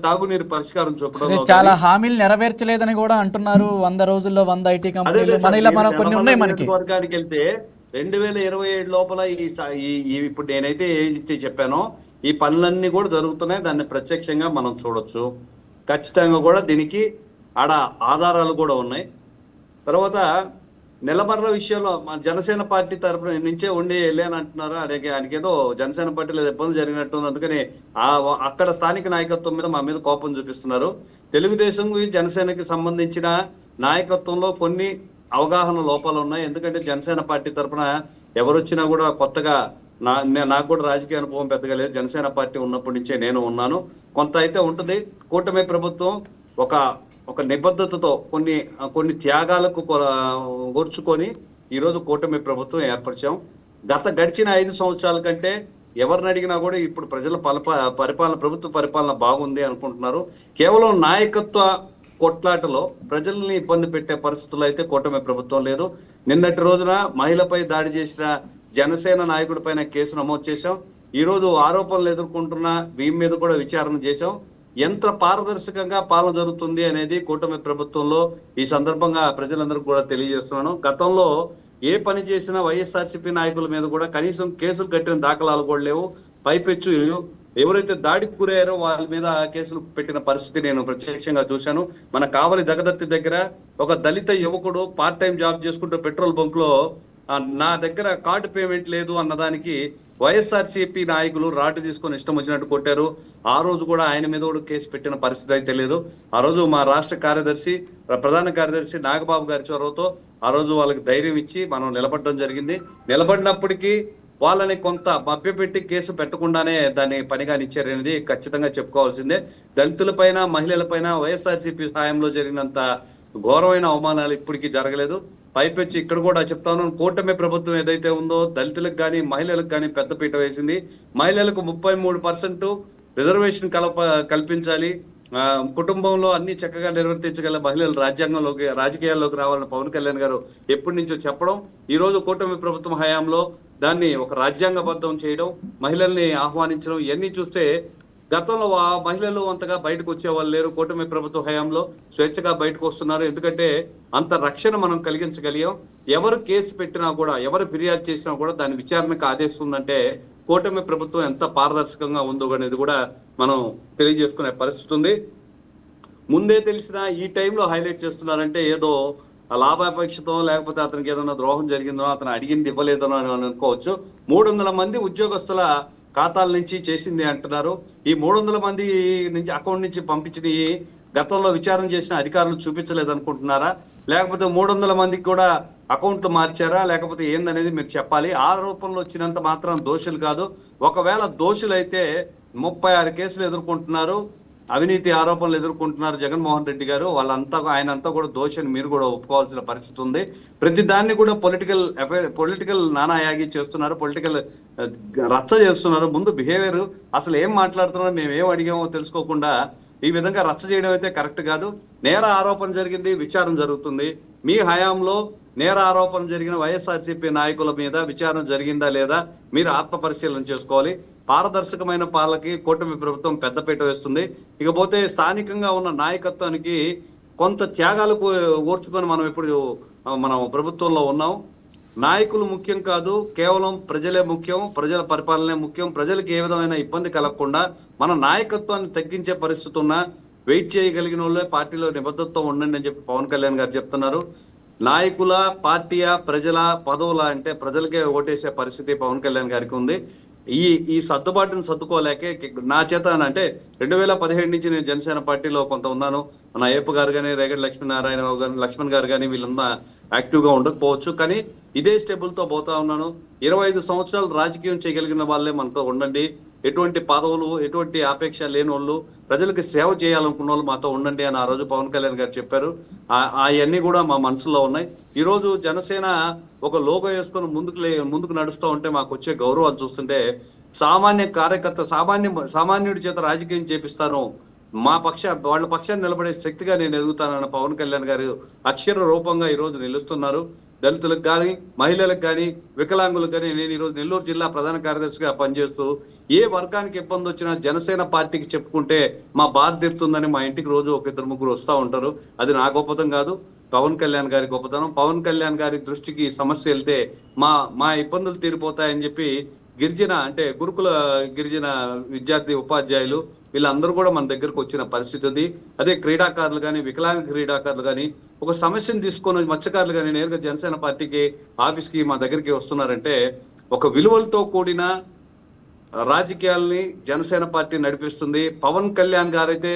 తాగునీరు పరిష్కారం చూపడం, చాలా హామీలు నెరవేర్చలేదని కూడా అంటున్నారు. 100 రోజుల్లో 100 ఐటీ కంపెనీలు కొన్ని ఉన్నాయి మనకి. వర్గానికి వెళ్తే 2027 లోపల ఇప్పుడు నేనైతే ఏదైతే చెప్పానో ఈ పనులన్నీ కూడా జరుగుతున్నాయి. దాన్ని ప్రత్యక్షంగా మనం చూడొచ్చు. ఖచ్చితంగా కూడా దీనికి ఆధారాలు కూడా ఉన్నాయి. తర్వాత నెలమర్ల విషయంలో మన జనసేన పార్టీ తరఫున నుంచే ఉండి వెళ్ళాను అంటున్నారు. ఆయనకి ఏదో జనసేన పార్టీలో ఇబ్బంది జరిగినట్టు, అందుకని అక్కడ స్థానిక నాయకత్వం మీద మా మీద కోపం చూపిస్తున్నారు. తెలుగుదేశం జనసేనకి సంబంధించిన నాయకత్వంలో కొన్ని అవగాహన లోపాలు ఉన్నాయి. ఎందుకంటే జనసేన పార్టీ తరఫున ఎవరొచ్చినా కూడా కొత్తగా నాకు కూడా రాజకీయ అనుభవం పెద్దగా లేదు. జనసేన పార్టీ ఉన్నప్పటి నుంచే నేను ఉన్నాను. కొంత అయితే ఉంటుంది. కూటమి ప్రభుత్వం ఒక నిబద్ధతతో కొన్ని త్యాగాలకు ఓర్చుకొని ఈరోజు కూటమి ప్రభుత్వం ఏర్పరిచాం. గడిచిన 5 సంవత్సరాల కంటే ఎవరిని అడిగినా కూడా ఇప్పుడు ప్రజల ప్రభుత్వ పరిపాలన బాగుంది అనుకుంటున్నారు. కేవలం నాయకత్వ కొట్లాటలో ప్రజల్ని ఇబ్బంది పెట్టే పరిస్థితుల్లో అయితే కూటమి ప్రభుత్వం లేదు. నిన్నటి రోజున మహిళపై దాడి చేసిన జనసేన నాయకుడి పైన కేసు నమోదు చేశాం. ఈ రోజు ఆరోపణలు ఎదుర్కొంటున్న వీరి మీద కూడా విచారణ చేశాం. ఎంత పారదర్శకంగా పాలన జరుగుతుంది అనేది కూటమి ప్రభుత్వంలో ఈ సందర్భంగా ప్రజలందరికీ కూడా తెలియజేస్తున్నాను. గతంలో ఏ పని చేసినా వైఎస్ఆర్సీపీ నాయకుల మీద కూడా కనీసం కేసులు కట్టిన దాఖలాలు కూడా లేవు. పైపెచ్చు ఎవరైతే దాడికి గురయ్యారో వాళ్ళ మీద కేసులు పెట్టిన పరిస్థితి నేను ప్రత్యక్షంగా చూశాను. మన కావలి దగదత్తి దగ్గర ఒక దళిత యువకుడు పార్ట్ టైం జాబ్ చేసుకుంటూ పెట్రోల్ బంక్ లో నా దగ్గర కార్డు పేమెంట్ లేదు అన్నదానికి వైఎస్ఆర్సీపీ నాయకులు రాడ్డు తీసుకొని ఇష్టం వచ్చినట్టు కొట్టారు. ఆ రోజు కూడా ఆయన మీద కూడా కేసు పెట్టిన పరిస్థితి అయితే లేదు. ఆ రోజు మా రాష్ట్ర ప్రధాన కార్యదర్శి నాగబాబు గారి చొరవతో ఆ రోజు వాళ్ళకి ధైర్యం ఇచ్చి మనం నిలబడడం జరిగింది. నిలబడినప్పటికీ వాళ్ళని కొంత మభ్యపెట్టి కేసు పెట్టకుండానే దాన్ని పనిగానిచ్చారనేది ఖచ్చితంగా చెప్పుకోవాల్సిందే. దళితుల పైన, మహిళల పైన వైఎస్ఆర్సీపీ సాయంలో జరిగినంత ఘోరమైన అవమానాలు ఇప్పటికీ జరగలేదు. పైపెచ్చి ఇక్కడ కూడా చెప్తాను, కూటమి ప్రభుత్వం ఏదైతే ఉందో దళితులకు కానీ మహిళలకు కానీ పెద్దపీట వేసింది. మహిళలకు 33% రిజర్వేషన్ కల్పించాలి, కుటుంబంలో అన్ని చక్కగా నిర్వర్తించగల మహిళలు రాజకీయాల్లోకి రావాలని పవన్ కళ్యాణ్ గారు ఎప్పటి నుంచో చెప్పడం, ఈ రోజు కూటమి ప్రభుత్వం హయాంలో దాన్ని ఒక రాజ్యాంగబద్ధం చేయడం, మహిళల్ని ఆహ్వానించడం, ఇవన్నీ చూస్తే గతంలో మహిళలు అంతగా బయటకు వచ్చేవాళ్ళు లేరు. కూటమి ప్రభుత్వ హయాంలో స్వేచ్ఛగా బయటకు వస్తున్నారు. ఎందుకంటే అంత రక్షణ మనం కలిగించగలిగాం. ఎవరు కేసు పెట్టినా కూడా, ఎవరు ఫిర్యాదు చేసినా కూడా దాని విచారణకు ఆదేశిస్తుందంటే కూటమి ప్రభుత్వం ఎంత పారదర్శకంగా ఉందో అనేది కూడా మనం తెలియజేసుకునే పరిస్థితి ఉంది. ముందే తెలిసిన ఈ టైంలో హైలైట్ చేస్తున్నారంటే ఏదో లాభాపేక్షతో, లేకపోతే అతనికి ఏదైనా ద్రోహం జరిగిందో, అతను అడిగింది ఇవ్వలేదనో అని అనుకోవచ్చు. 300 మంది ఉద్యోగస్తుల ఖాతాల నుంచి చేసింది అంటున్నారు. ఈ 300 మంది నుంచి అకౌంట్ నుంచి పంపించిన గతంలో విచారణ చేసిన అధికారులు చూపించలేదు అనుకుంటున్నారా? లేకపోతే 300 మందికి కూడా అకౌంట్లు మార్చారా లేకపోతే ఏందనేది మీరు చెప్పాలి. ఆరోపణలు వచ్చినంత మాత్రం దోషులు కాదు. ఒకవేళ దోషులైతే 36 కేసులు ఎదుర్కొంటున్నారు, అవినీతి ఆరోపణలు ఎదుర్కొంటున్నారు జగన్మోహన్ రెడ్డి గారు. ఆయనంతా కూడా దోషిని మీరు కూడా ఒప్పుకోవాల్సిన పరిస్థితి ఉంది. ప్రతి దాన్ని కూడా పొలిటికల్ నానాయాగి చేస్తున్నారు, పొలిటికల్ రచ్చ చేస్తున్నారు. ముందు బిహేవియర్ అసలు ఏం మాట్లాడుతున్నారో మేము ఏం అడిగామో తెలుసుకోకుండా ఈ విధంగా రచ్చ చేయడం అయితే కరెక్ట్ కాదు. నేర ఆరోపణ జరిగింది, విచారణ జరుగుతుంది. మీ హయాంలో నేర ఆరోపణ జరిగిన వైఎస్ఆర్సీపీ నాయకుల మీద విచారణ జరిగిందా లేదా మీరు ఆత్మ పరిశీలన చేసుకోవాలి. పారదర్శకమైన పాలకి కూటమి ప్రభుత్వం పెద్దపీట వేస్తుంది. ఇకపోతే స్థానికంగా ఉన్న నాయకత్వానికి కొంత త్యాగాలు ఓర్చుకొని మనం ప్రభుత్వంలో ఉన్నాం. నాయకులు ముఖ్యం కాదు, కేవలం ప్రజలే ముఖ్యం, ప్రజల పరిపాలనే ముఖ్యం. ప్రజలకు ఏ విధమైన ఇబ్బంది కలగకుండా మన నాయకత్వాన్ని తగ్గించే పరిస్థితి ఉన్నా వెయిట్ చేయగలిగిన వాళ్ళే పార్టీలో నిబద్ధతతో ఉండండి అని చెప్పి పవన్ కళ్యాణ్ గారు చెప్తున్నారు. నాయకుల, పార్టీయా, ప్రజల, పదవుల అంటే ప్రజలకే ఓటేసే పరిస్థితి పవన్ కళ్యాణ్ గారికి ఉంది. ఈ సర్దుబాటును సర్దుకోలేకే నా చేత అంటే 2017 నుంచి నేను జనసేన పార్టీలో కొంత ఉన్నాను. మన అయ్యప్ప గారు కానీ, రేగడి లక్ష్మణ్ గారు కానీ వీళ్ళంతా యాక్టివ్ గా ఉండకపోవచ్చు, కానీ ఇదే స్టెబుల్ తో పోతా ఉన్నాను. 25 సంవత్సరాలు రాజకీయం చేయగలిగిన వాళ్ళే మనతో ఉండండి. ఎటువంటి పదవులు, ఎటువంటి ఆపేక్ష లేని వాళ్ళు, ప్రజలకు సేవ చేయాలనుకున్న వాళ్ళు మాతో ఉండండి అని ఆ రోజు పవన్ కళ్యాణ్ గారు చెప్పారు. అవన్నీ కూడా మా మనసులో ఉన్నాయి. ఈ రోజు జనసేన ఒక లోగో వేసుకొని ముందుకు నడుస్తూ ఉంటే మాకు వచ్చే గౌరవాలు చూస్తుంటే సామాన్య కార్యకర్త, సామాన్యుడి చేత రాజకీయం చేపిస్తాను, వాళ్ళ పక్షాన్ని నిలబడే శక్తిగా నేను ఎదుగుతానన్న పవన్ కళ్యాణ్ గారు అక్షర రూపంగా ఈ రోజు నిలుస్తున్నారు. దళితులకు కానీ, మహిళలకు కానీ, వికలాంగులకు కానీ నేను ఈరోజు నెల్లూరు జిల్లా ప్రధాన కార్యదర్శిగా పనిచేస్తూ ఏ వర్గానికి ఇబ్బంది వచ్చినా జనసేన పార్టీకి చెప్పుకుంటే మా బాధ తీరుతుందని మా ఇంటికి రోజు 1-2-3 వస్తూ ఉంటారు. అది నా గొప్పతనం కాదు, పవన్ కళ్యాణ్ గారి గొప్పతనం. పవన్ కళ్యాణ్ గారి దృష్టికి సమస్య వెళ్తే మా ఇబ్బందులు తీరిపోతాయని చెప్పి గురుకుల గిరిజన విద్యార్థి ఉపాధ్యాయులు వీళ్ళందరూ కూడా మన దగ్గరకు వచ్చిన పరిస్థితి ఉంది. అదే క్రీడాకారులు కానీ, వికలాంగ క్రీడాకారులు కానీ, ఒక సమస్యను తీసుకొని మత్స్యకారులు కానీ నేరుగా జనసేన పార్టీకి ఆఫీస్కి మా దగ్గరికి వస్తున్నారంటే ఒక విలువలతో కూడిన రాజకీయాల్ని జనసేన పార్టీ నడిపిస్తుంది. పవన్ కళ్యాణ్ గారైతే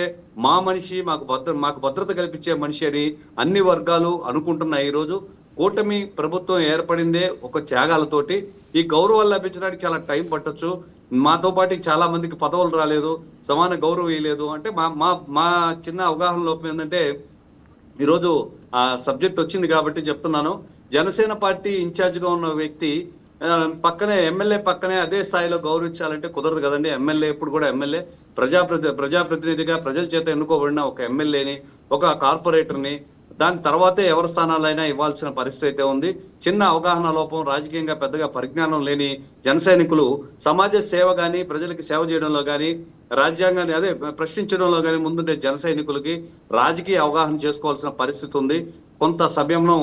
మా మనిషి, మాకు భద్రత కల్పించే మనిషి అని అన్ని వర్గాలు అనుకుంటున్నాయి. ఈ రోజు కూటమి ప్రభుత్వం ఏర్పడిందే ఒక త్యాగాలతోటి. ఈ గౌరవాలు లభించడానికి చాలా టైం పట్టొచ్చు. మాతో పాటు చాలా మందికి పదవులు రాలేదు, సమాన గౌరవం ఇవ్వలేదు. అంటే మా చిన్న అవగాహన లోపం ఏంటంటే ఈరోజు ఆ సబ్జెక్ట్ వచ్చింది కాబట్టి చెప్తున్నాను. జనసేన పార్టీ ఇన్ఛార్జిగా ఉన్న వ్యక్తి పక్కనే ఎమ్మెల్యే పక్కనే అదే స్థాయిలో గౌరవించాలంటే కుదరదు కదండి. ఎమ్మెల్యే ఎప్పుడు కూడా ఎమ్మెల్యే ప్రజాప్రతినిధిగా ప్రజల చేత ఎన్నుకోబడిన ఒక ఎమ్మెల్యేని, ఒక కార్పొరేటర్ని, దాని తర్వాతే ఎవరి స్థానాలైనా ఇవ్వాల్సిన పరిస్థితి అయితే ఉంది. చిన్న అవగాహన లోపం, రాజకీయంగా పెద్దగా పరిజ్ఞానం లేని జన సైనికులు సమాజ సేవ కానీ, ప్రజలకి సేవ చేయడంలో కానీ, రాజ్యాంగాన్ని ప్రశ్నించడంలో కానీ ముందుండే జన సైనికులకి రాజకీయ అవగాహన చేసుకోవాల్సిన పరిస్థితి ఉంది. కొంత సంయమనం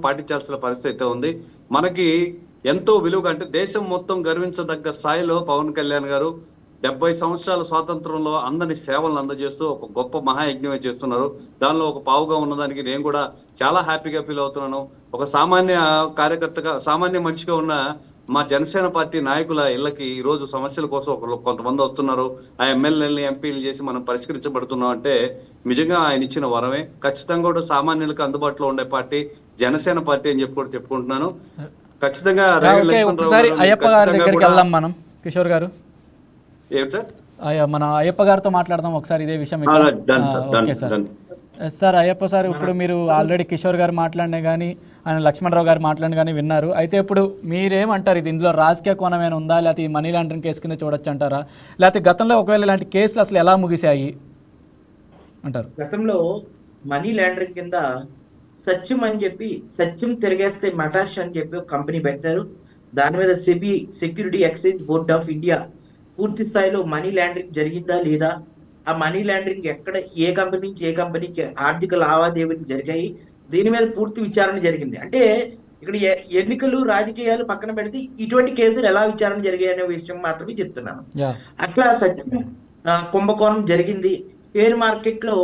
పాటించాల్సిన పరిస్థితి అయితే ఉంది. మనకి ఎంతో విలువగా అంటే దేశం మొత్తం గర్వించదగ్గ స్థాయిలో పవన్ కళ్యాణ్ గారు 70 సంవత్సరాల స్వాతంత్రంలో అందరి సేవలను అందజేస్తూ ఒక గొప్ప మహాయజ్ఞమే చేస్తున్నారు. దానిలో ఒక పావుగా ఉన్నదానికి నేను కూడా చాలా హ్యాపీగా ఫీల్ అవుతున్నాను. ఒక సామాన్య కార్యకర్తగా, సామాన్య మనిషిగా ఉన్న మా జనసేన పార్టీ నాయకుల ఇళ్లకి ఈ రోజు సమస్యల కోసం కొంతమంది వస్తున్నారు. ఆ ఎమ్మెల్యేలని, ఎంపీలు చేసి మనం పరిష్కరించబడుతున్నాం అంటే నిజంగా ఆయన ఇచ్చిన వరమే. ఖచ్చితంగా కూడా సామాన్యులకు అందుబాటులో ఉండే పార్టీ జనసేన పార్టీ అని చెప్పి కూడా చెప్పుకుంటున్నాను. ఖచ్చితంగా అయ్యప్ప గారి దగ్గరికి వెళ్దాం మనం. కిషోర్ గారు, మన అయ్యప్ప గారితో మాట్లాడదాం ఒకసారి ఇదే విషయం. ఓకే సార్ అయ్యప్ప సార్, ఇప్పుడు మీరు ఆల్రెడీ కిషోర్ గారు మాట్లాడినా కానీ, ఆయన లక్ష్మణరావు గారు మాట్లాడిన కానీ విన్నారు. అయితే ఇప్పుడు మీరేమంటారు, ఇది ఇందులో రాజకీయ కోణం ఏమైనా ఉందా, లేకపోతే ఈ మనీ లాండరింగ్ కేసు కింద చూడొచ్చు అంటారా, లేకపోతే గతంలో ఒకవేళ ఇలాంటి కేసులు అసలు ఎలా ముగిశాయి అంటారు? గతంలో మనీ లాండరింగ్ కింద సత్యం అని చెప్పి, సత్యం తిరిగేస్తే మటాష్ అని చెప్పి ఒక కంపెనీ పెట్టారు. దాని మీద SEBI, security exchange board of India పూర్తి స్థాయిలో మనీ లాండరింగ్ జరిగిందా లేదా, ఆ మనీ లాండరింగ్ ఎక్కడ, ఏ కంపెనీ నుంచి ఏ కంపెనీకి ఆర్థిక లావాదేవీలు జరిగాయి, దీని మీద పూర్తి విచారణ జరిగింది. అంటే ఇక్కడ ఎన్నికలు, రాజకీయాలు పక్కన పెడితే ఇటువంటి కేసులు ఎలా విచారణ జరిగాయి అనే విషయం మాత్రమే చెప్తున్నాను. అట్లా సత్యం కుంభకోణం జరిగింది. షేర్ మార్కెట్ లో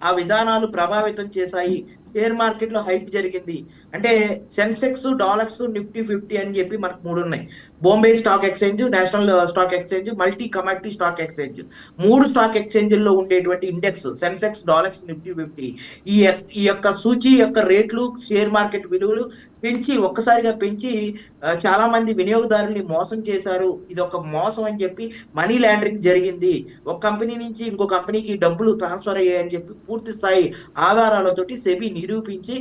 ఆ విధానాలు ప్రభావితం చేశాయి. షేర్ మార్కెట్ లో హైప్ జరిగింది. అంటే సెన్సెక్స్, డాలక్స్, నిఫ్టీ 50 అని చెప్పి మనకు 3 ఉన్నాయి. Bombay stock exchange, national stock exchange, multi commodity stock exchange. 3 stock ఎక్స్చేంజ్ల్లో ఉండేటువంటి ఇండెక్స్ సెన్సెక్స్, డాలక్స్, నిఫ్టీ 50. ఈ యొక్క సూచీ యొక్క రేట్లు, షేర్ మార్కెట్ విలువలు ఒక్కసారిగా పెంచి చాలా మంది వినియోగదారుల్ని మోసం చేశారు. ఇది ఒక మోసం అని చెప్పి మనీ లాండరింగ్ జరిగింది. ఒక కంపెనీ నుంచి ఇంకో కంపెనీకి డబ్బులు ట్రాన్స్ఫర్ అయ్యాయని చెప్పి పూర్తి స్థాయి ఆధారాలతోటి సెబీ నిరూపించి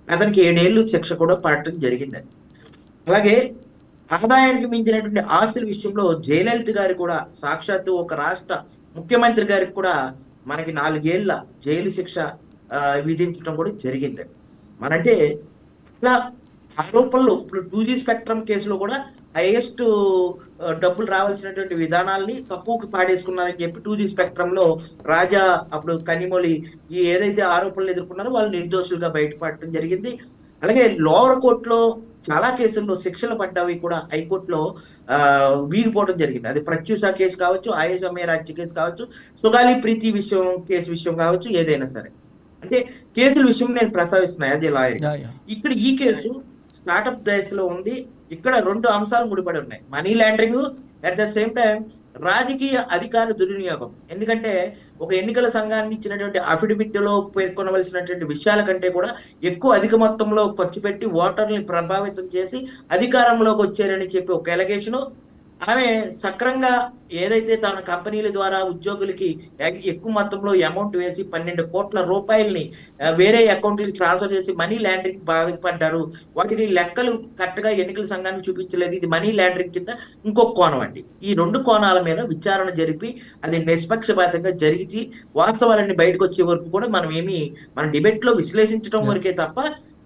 అతనికి 7 ఏళ్ళు శిక్ష కూడా పడటం జరిగిందండి. అలాగే ఆదాయానికి మించినటువంటి ఆస్తుల విషయంలో జయలలిత గారు కూడా సాక్షాత్తు ఒక రాష్ట్ర ముఖ్యమంత్రి గారికి కూడా మనకి 4 ఏళ్ల జైలు శిక్ష విధించడం కూడా జరిగిందండి. మనంటే ఇట్లా ఆరోపణలు ఇప్పుడు 2G స్పెక్ట్రమ్ కేసులో కూడా హైయెస్ట్ డబ్బులు రావాల్సినటువంటి విధానాల్ని తక్కువకి పాడేసుకున్నారని చెప్పి 2G స్పెక్ట్రమ్ లో రాజా అప్పుడు కనిమొళి ఈ ఏదైతే ఆరోపణలు ఎదుర్కొన్నారో వాళ్ళు నిర్దోషులుగా బయటపడటం జరిగింది. అలాగే లోవర్ కోర్టులో చాలా కేసుల్లో శిక్షలు పడ్డవి కూడా హైకోర్టులో వీగిపోవడం జరిగింది. అది ప్రత్యూష కేసు కావచ్చు, ఆయేషమ్మే రాజ్య కేసు కావచ్చు, సుగాలి ప్రీతి కేసు విషయం కావచ్చు, ఏదైనా సరే. అంటే కేసుల విషయం నేను ప్రస్తావిస్తున్నాను యాజ్ ఏ లాయర్. ఇక్కడ ఈ కేసు స్టార్ట్అప్ దశలో ఉంది. ఇక్కడ 2 అంశాలు ముడిపడి ఉన్నాయి: money laundering, at the same time రాజకీయ అధికార దుర్వినియోగం. ఎందుకంటే ఒక ఎన్నికల సంఘాన్ని ఇచ్చినటువంటి అఫిడవిట్ లో పేర్కొనవలసినటువంటి విషయాల కంటే కూడా అధిక మొత్తంలో ఖర్చు పెట్టి ఓటర్ని ప్రభావితం చేసి అధికారంలోకి వచ్చారని చెప్పి ఒక ఎలిగేషను. ఆమె సక్రంగా ఏదైతే తన కంపెనీల ద్వారా ఉద్యోగులకి ఎక్కువ మొత్తంలో అమౌంట్ వేసి 12 కోట్ల రూపాయలని వేరే అకౌంట్లకి ట్రాన్స్ఫర్ చేసి మనీ లాండరింగ్ బాధపడ్డారు. వాటికి లెక్కలు కరెక్ట్గా ఎన్నికల సంఘానికి చూపించలేదు. ఇది మనీ లాండరింగ్ కింద ఇంకొక కోణం అండి. ఈ 2 కోణాల మీద విచారణ జరిపి అది నిష్పక్షపాతంగా జరిగి వాస్తవాలన్నీ బయటకు వచ్చే వరకు కూడా మన డిబేట్ లో విశ్లేషించడం వరకే తప్ప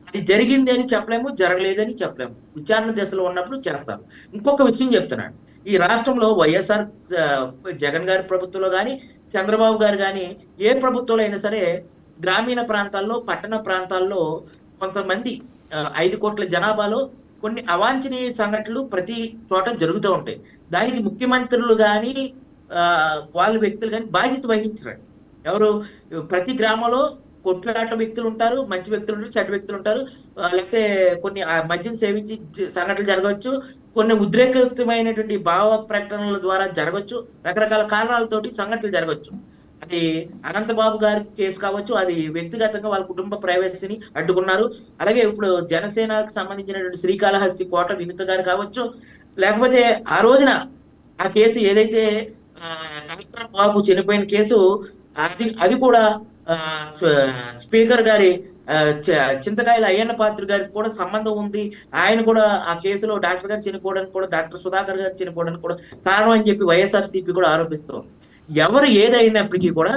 అది జరిగింది అని చెప్పలేము, జరగలేదని చెప్పలేము. విచారణ దశలో ఉన్నప్పుడు చేస్తారు. ఇంకొక విషయం చెప్తున్నాను. ఈ రాష్ట్రంలో వైఎస్ఆర్ జగన్ గారి ప్రభుత్వంలో కానీ, చంద్రబాబు గారు కానీ, ఏ ప్రభుత్వంలో అయినా సరే గ్రామీణ ప్రాంతాల్లో, పట్టణ ప్రాంతాల్లో కొంతమంది 5 కోట్ల జనాభాలో కొన్ని అవాంఛనీయ సంఘటనలు ప్రతి చోట జరుగుతూ ఉంటాయి. దానికి ముఖ్యమంత్రులు కానీ వాళ్ళ వ్యక్తులు కానీ బాధ్యత వహించరండి. ఎవరు? ప్రతి గ్రామంలో కొట్లాట వ్యక్తులు ఉంటారు, మంచి వ్యక్తులు ఉంటారు, చెడ్డ వ్యక్తులు ఉంటారు. లేకపోతే కొన్ని మద్యం సేవించి సంఘటనలు జరగవచ్చు, కొన్ని ఉద్రేకమైనటువంటి భావ ప్రకటనల ద్వారా జరగవచ్చు, రకరకాల కారణాలతోటి సంఘటనలు జరగవచ్చు. అది అనంతబాబు గారి కేసు కావచ్చు, అది వ్యక్తిగతంగా వాళ్ళ కుటుంబ ప్రైవసీని అడ్డుకున్నారు. అలాగే ఇప్పుడు జనసేనకు సంబంధించినటువంటి శ్రీకాళహస్తి కోట వినుత గారు కావచ్చు, లేకపోతే ఆ రోజున ఆ కేసు ఏదైతే డాక్టర్ బాబు చనిపోయిన కేసు అది కూడా స్పీకర్ గారి చింతకాయల అయ్యన్న పాత్ర గారికి కూడా సంబంధం ఉంది. ఆయన కూడా ఆ కేసులో డాక్టర్ గారు చనిపోవడానికి కూడా, డాక్టర్ సుధాకర్ గారు చనిపోవడానికి కూడా కారణం అని చెప్పి వైఎస్ఆర్సీపీ కూడా ఆరోపిస్తుంది. ఎవరు ఏదైనప్పటికీ కూడా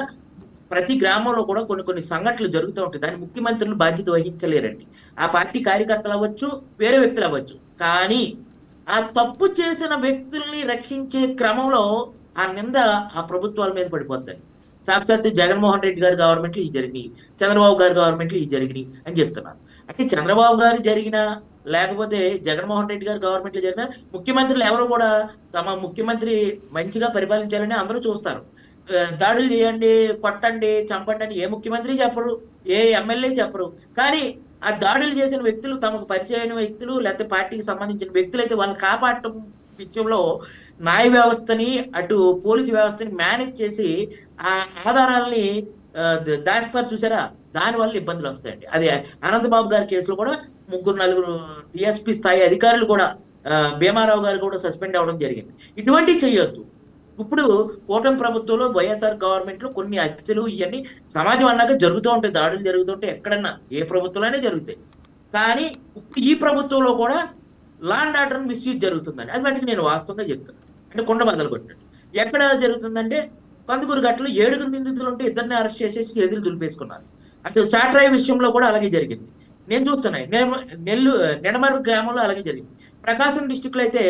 ప్రతి గ్రామంలో కూడా కొన్ని సంఘటనలు జరుగుతూ ఉంటాయి. దాని ముఖ్యమంత్రులు బాధ్యత వహించలేరండి. ఆ పార్టీ కార్యకర్తలు అవ్వచ్చు, వేరే వ్యక్తులు అవ్వచ్చు. కానీ ఆ తప్పు చేసిన వ్యక్తుల్ని రక్షించే క్రమంలో ఆ నింద ఆ ప్రభుత్వాల మీద పడిపోతాయి. సాక్షాత్ జగన్మోహన్ రెడ్డి గారి గవర్నమెంట్లు ఇది జరిగినాయి, చంద్రబాబు గారి గవర్నమెంట్లు ఇది జరిగినాయి అని చెప్తున్నారు. అంటే చంద్రబాబు గారు జరిగినా లేకపోతే జగన్మోహన్ రెడ్డి గారి గవర్నమెంట్లు జరిగినా ముఖ్యమంత్రులు ఎవరు కూడా తమ ముఖ్యమంత్రి మంచిగా పరిపాలించాలని అందరూ చూస్తారు. దాడులు చేయండి, కొట్టండి, చంపండి అని ఏ ముఖ్యమంత్రి చెప్పరు, ఏ ఎమ్మెల్యే చెప్పరు. కానీ ఆ దాడులు చేసిన వ్యక్తులు తమకు పరిచయమైన వ్యక్తులు లేకపోతే పార్టీకి సంబంధించిన వ్యక్తులు అయితే వాళ్ళని కాపాడటం విషయంలో న్యాయ వ్యవస్థని అటు పోలీసు వ్యవస్థని మేనేజ్ చేసి ఆ ఆధారాలని దాస్తారు చూసారా, దానివల్ల ఇబ్బందులు వస్తాయండి. అది అనంతబాబు గారి కేసులో కూడా 3-4 డిఎస్పీ స్థాయి అధికారులు కూడా భీమారావు గారు కూడా సస్పెండ్ అవ్వడం జరిగింది. ఇటువంటివి చేయొద్దు. ఇప్పుడు కూటమి ప్రభుత్వంలో వైఎస్ఆర్ గవర్నమెంట్ లో కొన్ని హత్యలు ఇవన్నీ సమాజం అన్నాక జరుగుతూ ఉంటాయి, దాడులు జరుగుతుంటే ఎక్కడన్నా ఏ ప్రభుత్వంలోనే జరుగుతాయి. కానీ ఈ ప్రభుత్వంలో కూడా లా అండ్ ఆర్డర్ మిస్యూజ్ జరుగుతుందండి. అది వాటికి నేను వాస్తవంగా చెప్తాను. అంటే కొండ బద్దలు కొట్టినట్టు ఎక్కడ జరుగుతుందంటే కందుకూరు ఘట్టలో 7 నిందితులు ఉంటే 2ని అరెస్ట్ చేసేసి చేతులు దులిపేసుకున్నారు. అటు చాట్రాయి విషయంలో కూడా అలాగే జరిగింది. నేను చూస్తున్నాయి నెడమరు గ్రామంలో అలాగే జరిగింది. ప్రకాశం డిస్టిక్ లో అయితే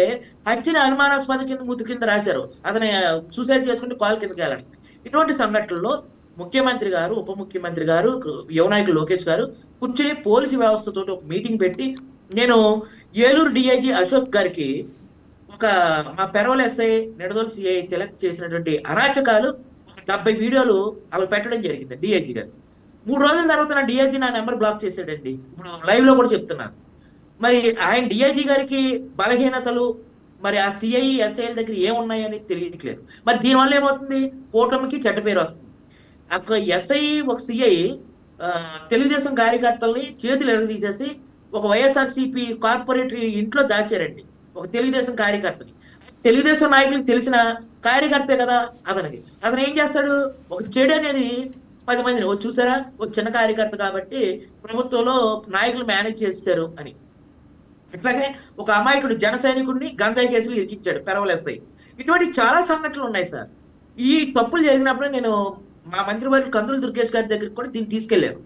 హత్యని అనుమానాస్పద కింద మూతి కింద రాశారు, అతను సూసైడ్ చేసుకుంటే కాలు కిందకి వెళ్ళాలి. ఇటువంటి సంఘటనల్లో ముఖ్యమంత్రి గారు, ఉప ముఖ్యమంత్రి గారు, యువ నాయకులు లోకేష్ గారు కూర్చొని పోలీసు వ్యవస్థతో ఒక మీటింగ్ పెట్టి, నేను ఏలూరు డిఐజీ అశోక్ గారికి మా పెరవల్ ఎస్ఐ నిడదోలు సిఐ తిలక్ చేసినటువంటి అరాచకాలు 70 వీడియోలు అవి పెట్టడం జరిగింది డిఐజీ గారు. 3 రోజుల తర్వాత నా డిఐజీ నా నెంబర్ బ్లాక్ చేశాడండి. ఇప్పుడు లైవ్ లో కూడా చెప్తున్నాను. మరి ఆయన డిఐజీ గారికి బలహీనతలు, మరి ఆ సిఐ ఎస్ఐల దగ్గర ఏమున్నాయని తెలియట్లేదు. మరి దీనివల్ల ఏమవుతుంది, కూటమికి చెడ్డ పేరు వస్తుంది. ఒక ఎస్ఐ ఒక సిఐ తెలుగుదేశం కార్యకర్తల్ని చేతులు ఎరగదీసేసి ఒక వైఎస్ఆర్సీపీ కార్పొరేటరీ ఇంట్లో దాచారండి ఒక తెలుగుదేశం కార్యకర్తని. తెలుగుదేశం నాయకులకు తెలిసిన కార్యకర్తే కదా అతను ఏం చేస్తాడు, ఒక చెడు అనేది 10 మందిని చూసారా, ఒక చిన్న కార్యకర్త కాబట్టి ప్రభుత్వంలో నాయకులు మేనేజ్ చేశారు అని. అట్లాగే ఒక అమాయకుడు జన సైనికుడిని గంజాయి కేసులు ఇరికించాడు పెరవలెస్ఐ. ఇటువంటి చాలా సంఘటనలు ఉన్నాయి సార్. ఈ తప్పులు జరిగినప్పుడు నేను మా మంత్రివర్యులు కందుల దుర్గేష్ గారి దగ్గరికి కూడా దీన్ని తీసుకెళ్లారు.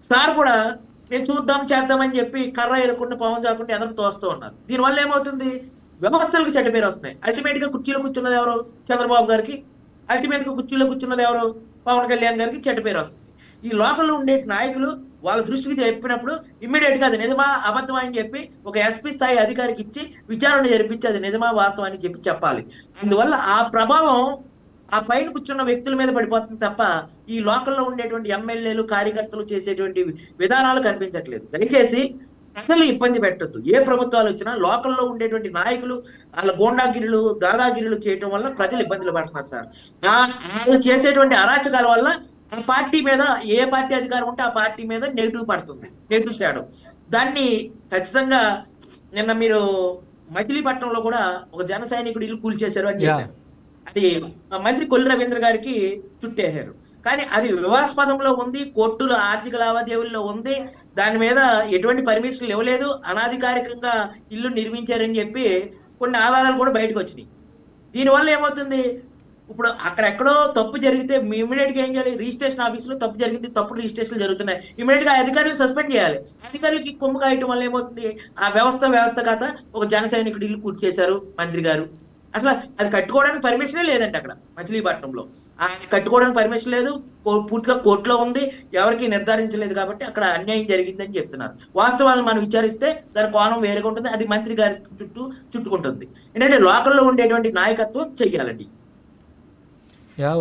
సార్ కూడా నేను చూద్దాం చేద్దామని చెప్పి కర్ర ఎరకుండా పవన్ చాకుండా ఎదరు తోస్తూ ఉన్నారు. దీనివల్ల ఏమవుతుంది, వ్యవస్థలకు చెడ్డ పేరు వస్తున్నాయి. అల్టిమేట్ గా కుర్చీలో కూర్చున్నది ఎవరు, చంద్రబాబు గారికి. అల్టిమేట్ గా కుర్చీలో కూర్చున్నది ఎవరు, పవన్ కళ్యాణ్ గారికి చెడ్డ పేరు వస్తుంది. ఈ లోకల్లో ఉండే నాయకులు వాళ్ళ దృష్టికి చెప్పినప్పుడు ఇమ్మీడియట్ గా అది నిజమా అబద్ధమా అని చెప్పి ఒక ఎస్పీ స్థాయి అధికారికి ఇచ్చి విచారణ జరిపించి అది నిజమా వాస్తవం అని చెప్పి చెప్పాలి. అందువల్ల ఆ ప్రభావం ఆ పైన కూర్చున్న వ్యక్తుల మీద పడిపోతుంది తప్ప ఈ లోకల్లో ఉండేటువంటి ఎమ్మెల్యేలు కార్యకర్తలు చేసేటువంటి విధానాలు కనిపించట్లేదు. దయచేసి ప్రజలు ఇబ్బంది పెట్టద్దు. ఏ ప్రభుత్వాలు వచ్చినా లోకల్లో ఉండేటువంటి నాయకులు వాళ్ళ గోండాగిరిలు దాదాగిరిలు చేయటం వల్ల ప్రజలు ఇబ్బందులు పడుతున్నారు సార్. వాళ్ళు చేసేటువంటి అరాచకాల వల్ల ఆ పార్టీ మీద, ఏ పార్టీ అధికారం ఉంటే ఆ పార్టీ మీద నెగిటివ్ పడుతుంది, నెగిటివ్ షాడో. దాన్ని ఖచ్చితంగా నిన్న మీరు మచిలీపట్నంలో కూడా ఒక జన సైనికుడు ఇల్లు కూల్చేశారు అని చెప్పారు. అది మంత్రి కొల్లి రవీంద్ర గారికి చుట్టేశారు. కానీ అది వివాదాస్పదంలో ఉంది, కోర్టుల ఆర్థిక లావాదేవీల్లో ఉంది, దాని మీద ఎటువంటి పర్మిషన్లు ఇవ్వలేదు, అనాధికారికంగా ఇల్లు నిర్మించారని చెప్పి కొన్ని ఆధారాలు కూడా బయటకు వచ్చినాయి. దీనివల్ల ఏమవుతుంది, ఇప్పుడు అక్కడెక్కడో తప్పు జరిగితే ఇమీడియట్ గా ఏం చేయాలి, రిజిస్ట్రేషన్ ఆఫీసులో తప్పు జరిగింది, తప్పుడు రిజిస్ట్రేషన్లు జరుగుతున్నాయి, ఇమీడియట్ గా అధికారులను సస్పెండ్ చేయాలి. అధికారులకి కొమ్ము కాయటం వల్ల ఏమవుతుంది, ఆ వ్యవస్థ కాక ఒక జన సైనికుడు ఇల్లు పూర్తి చేశారు మంత్రి గారు. అసలు అది కట్టుకోవడానికి పర్మిషనే లేదంటే అక్కడ మచిలీపట్నంలో ఆయన కట్టుకోవడానికి పర్మిషన్ లేదు, పూర్తిగా కోర్టులో ఉంది, ఎవరికి నిర్ధారించలేదు. కాబట్టి అక్కడ అన్యాయం జరిగిందని చెప్తున్నారు. వాస్తవాలను మనం విచారిస్తే దాని కోణం వేరుగా ఉంటుంది, అది మంత్రి గారి చుట్టుకుంటుంది. ఏంటంటే లోకల్లో ఉండేటువంటి నాయకత్వం చెయ్యాలండి.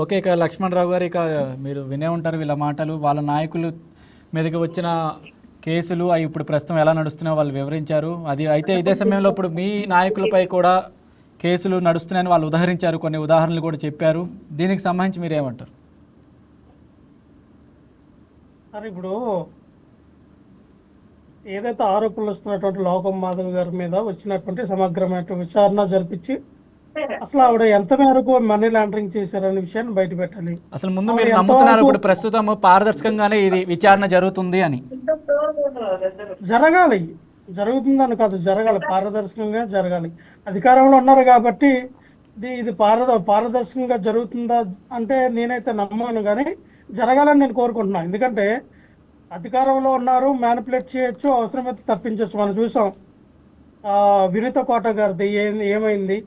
ఓకే. ఇక లక్ష్మణరావు గారు, ఇక మీరు వినే ఉంటారు వీళ్ళ మాటలు. వాళ్ళ నాయకులు మీదకి వచ్చిన కేసులు అవి ఇప్పుడు ప్రస్తుతం ఎలా నడుస్తున్నాయో వాళ్ళు వివరించారు. అది అయితే ఇదే సమయంలో ఇప్పుడు మీ నాయకులపై కూడా కేసులు నడుస్తున్నాయని వాళ్ళు ఉదాహరించారు, కొన్ని ఉదాహరణలు కూడా చెప్పారు. దీనికి సంబంధించి మీరు ఏమంటారు? సరే, ఇప్పుడు ఏదైతే ఆరోపణలు వస్తున్నటువంటి లోకం మాధవ్ గారి మీద వచ్చినటువంటి సమగ్రమైన విచారణ జరిపించి అసలు ఆవిడ ఎంత మేరకు మనీ లాండరింగ్ చేశారనే విషయాన్ని బయట పెట్టాలి. అసలు ముందు మీరు నమ్ముతున్నారు ఇప్పుడు ప్రస్తుతం పారదర్శకంగానే ఇది విచారణ జరుగుతుంది అని? జరగాలి, జరుగుతుందని కాదు, జరగాలి, పారదర్శకంగా జరగాలి. అధికారంలో ఉన్నారు కాబట్టి ఇది పారదర్శకంగా జరుగుతుందా అంటే నేనైతే నమ్మను, కానీ జరగాలని నేను కోరుకుంటున్నాను. ఎందుకంటే అధికారంలో ఉన్నారు, మ్యానిపులేట్ చేయొచ్చు, అవసరమైతే తప్పించవచ్చు. మనం చూసాం వినీత కోట గారిది ఏమైంది,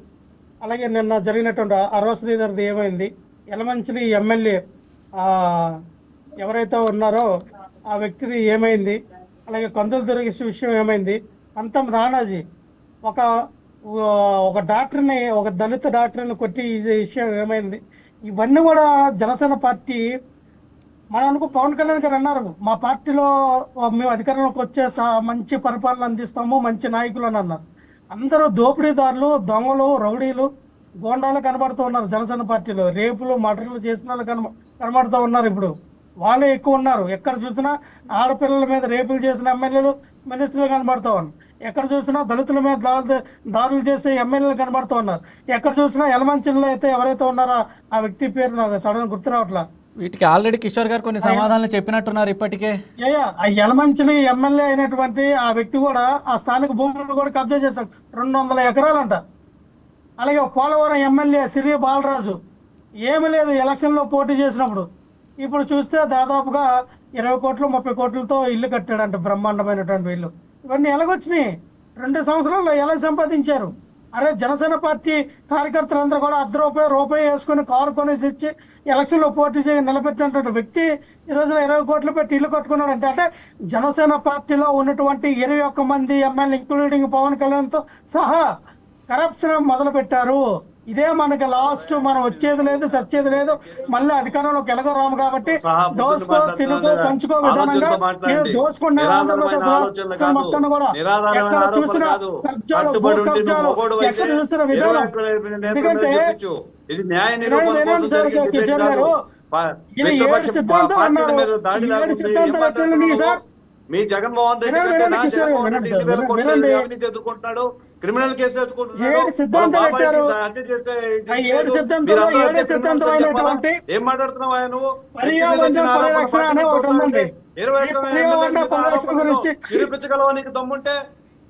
అలాగే నిన్న జరిగినటువంటి అరవ శ్రీధర్ది ఏమైంది, యలమంచిలి ఎమ్మెల్యే ఎవరైతే ఉన్నారో ఆ వ్యక్తిది ఏమైంది, అలాగే కందుల దుర్గేష్ విషయం ఏమైంది, పంతం రాణాజీ ఒక డాక్టర్ని, ఒక దళిత డాక్టర్ని కొట్టి ఇది విషయం ఏమైంది. ఇవన్నీ కూడా జనసేన పార్టీ, మనం అనుకో పవన్ కళ్యాణ్ గారు అన్నారు, మా పార్టీలో మేము అధికారంలోకి వచ్చే మంచి పరిపాలన అందిస్తాము, మంచి నాయకులు అని అన్నారు. అందరూ దోపిడీదారులు, దొంగలు, రౌడీలు, గోండాలు కనబడుతూ ఉన్నారు జనసేన పార్టీలో. రేపులు మర్డర్లు చేసిన వాళ్ళు కనబడుతూ ఉన్నారు. ఇప్పుడు వాళ్ళే ఎక్కువ ఉన్నారు. ఎక్కడ చూసినా ఆడపిల్లల మీద రేపులు చేసిన ఎమ్మెల్యేలు, మినిస్టర్లు కనబడుతూ ఉన్నారు. ఎక్కడ చూసినా దళితుల మీద దాడులు చేసే ఎమ్మెల్యేలు కనబడుతూ ఉన్నారు. ఎక్కడ చూసినా యలమంచిలో అయితే ఎవరైతే ఉన్నారో ఆ వ్యక్తి పేరు నాకు సడన్ గుర్తు రావట్లా. వీటికి ఆల్రెడీ కిషోర్ గారు కొన్ని సమాధానాలు చెప్పినట్టున్నారు ఇప్పటికే. ఆ యలమంచిలి ఎమ్మెల్యే అయినటువంటి ఆ వ్యక్తి కూడా ఆ స్థానిక భూములను కూడా కబ్జా చేశాడు, 200 ఎకరాలంట. అలాగే పోలవరం ఎమ్మెల్యే సిరి బాలరాజు ఏమీ లేదు ఎలక్షన్లో పోటీ చేసినప్పుడు. ఇప్పుడు చూస్తే దాదాపుగా 20 కోట్లు 30 కోట్లతో ఇల్లు కట్టాడంట, బ్రహ్మాండమైనటువంటి ఇల్లు. ఇవన్నీ ఎలాగొచ్చినాయి, 2 సంవత్సరాల్లో ఎలా సంపాదించారు? అరే జనసేన పార్టీ కార్యకర్తలందరూ కూడా రూపాయి వేసుకుని కారు కొనేసి ఇచ్చి ఎలక్షన్లో పోటీ చేసి నిలబెట్టినటువంటి వ్యక్తి ఈ రోజున 20 కోట్లు పెట్టి ఇల్లు కట్టుకున్నాడు అంటే జనసేన పార్టీలో ఉన్నటువంటి 21 మంది ఎమ్మెల్యే ఇంక్లూడింగ్ పవన్ కళ్యాణ్తో సహా కరప్షన్ మొదలు పెట్టారు. ఇదే మనకి లాస్ట్, మనం వచ్చేది లేదు చచ్చేది లేదు, మళ్ళీ అధికారంలోకి ఎలగరాము కాబట్టి దోసుకో తినుకో పంచుకో విధానంగా దోసుకున్న ఆంధ్రప్రదేశ్ రాష్ట్రం మొత్తం కూడా ఎక్కడ చూసినా కబ్జాలు, భూ కబ్జాలు, ఎక్కడ చూసిన విధానం. ఎందుకంటే ఇది న్యాయ నిరూపణ కోసం జరిగే డిబేట్ కాదు. మిత్రపక్ష పార్టీల మీద దాడి లేకుండా మీ జగన్మోహన్ రెడ్డి కంటే నా జగన్మోహన్ రెడ్డి 2000 కోట్ల అవినీతి ఎదుర్కొంటున్నాడు, క్రిమినల్ కేసు ఎదుర్కొంటున్నాడు. ఏం మాట్లాడుతున్నావు ఆయన? నువ్వు నిరూపించగలవా? నీకు దమ్ముంటే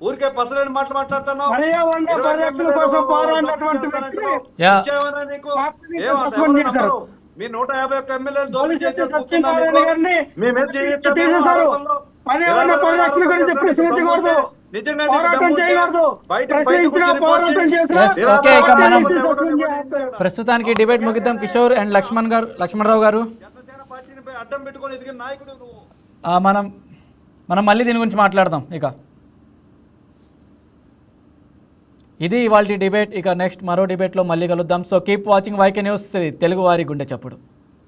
ఊరికే పసలేని మాటలు మాట్లాడుతున్నావు. మీ 151 ఎమ్మెల్యేలు దోపిడీ చేసేది ప్రస్తుతానికి డిబేట్ ముగిద్దాం. కిషోర్ అండ్ లక్ష్మణరావు గారు, అడ్డం పెట్టుకొని ఎదిగిన నాయకుడు నువ్వు. మనం మళ్ళీ దీని గురించి మాట్లాడదాం. ఇది ఇవాల్టి డిబేట్. నెక్స్ట్ మరో డిబేట్లో మళ్ళీ కలుద్దాం. So keep watching YK news, Telugu వారి గుండె చప్పుడు.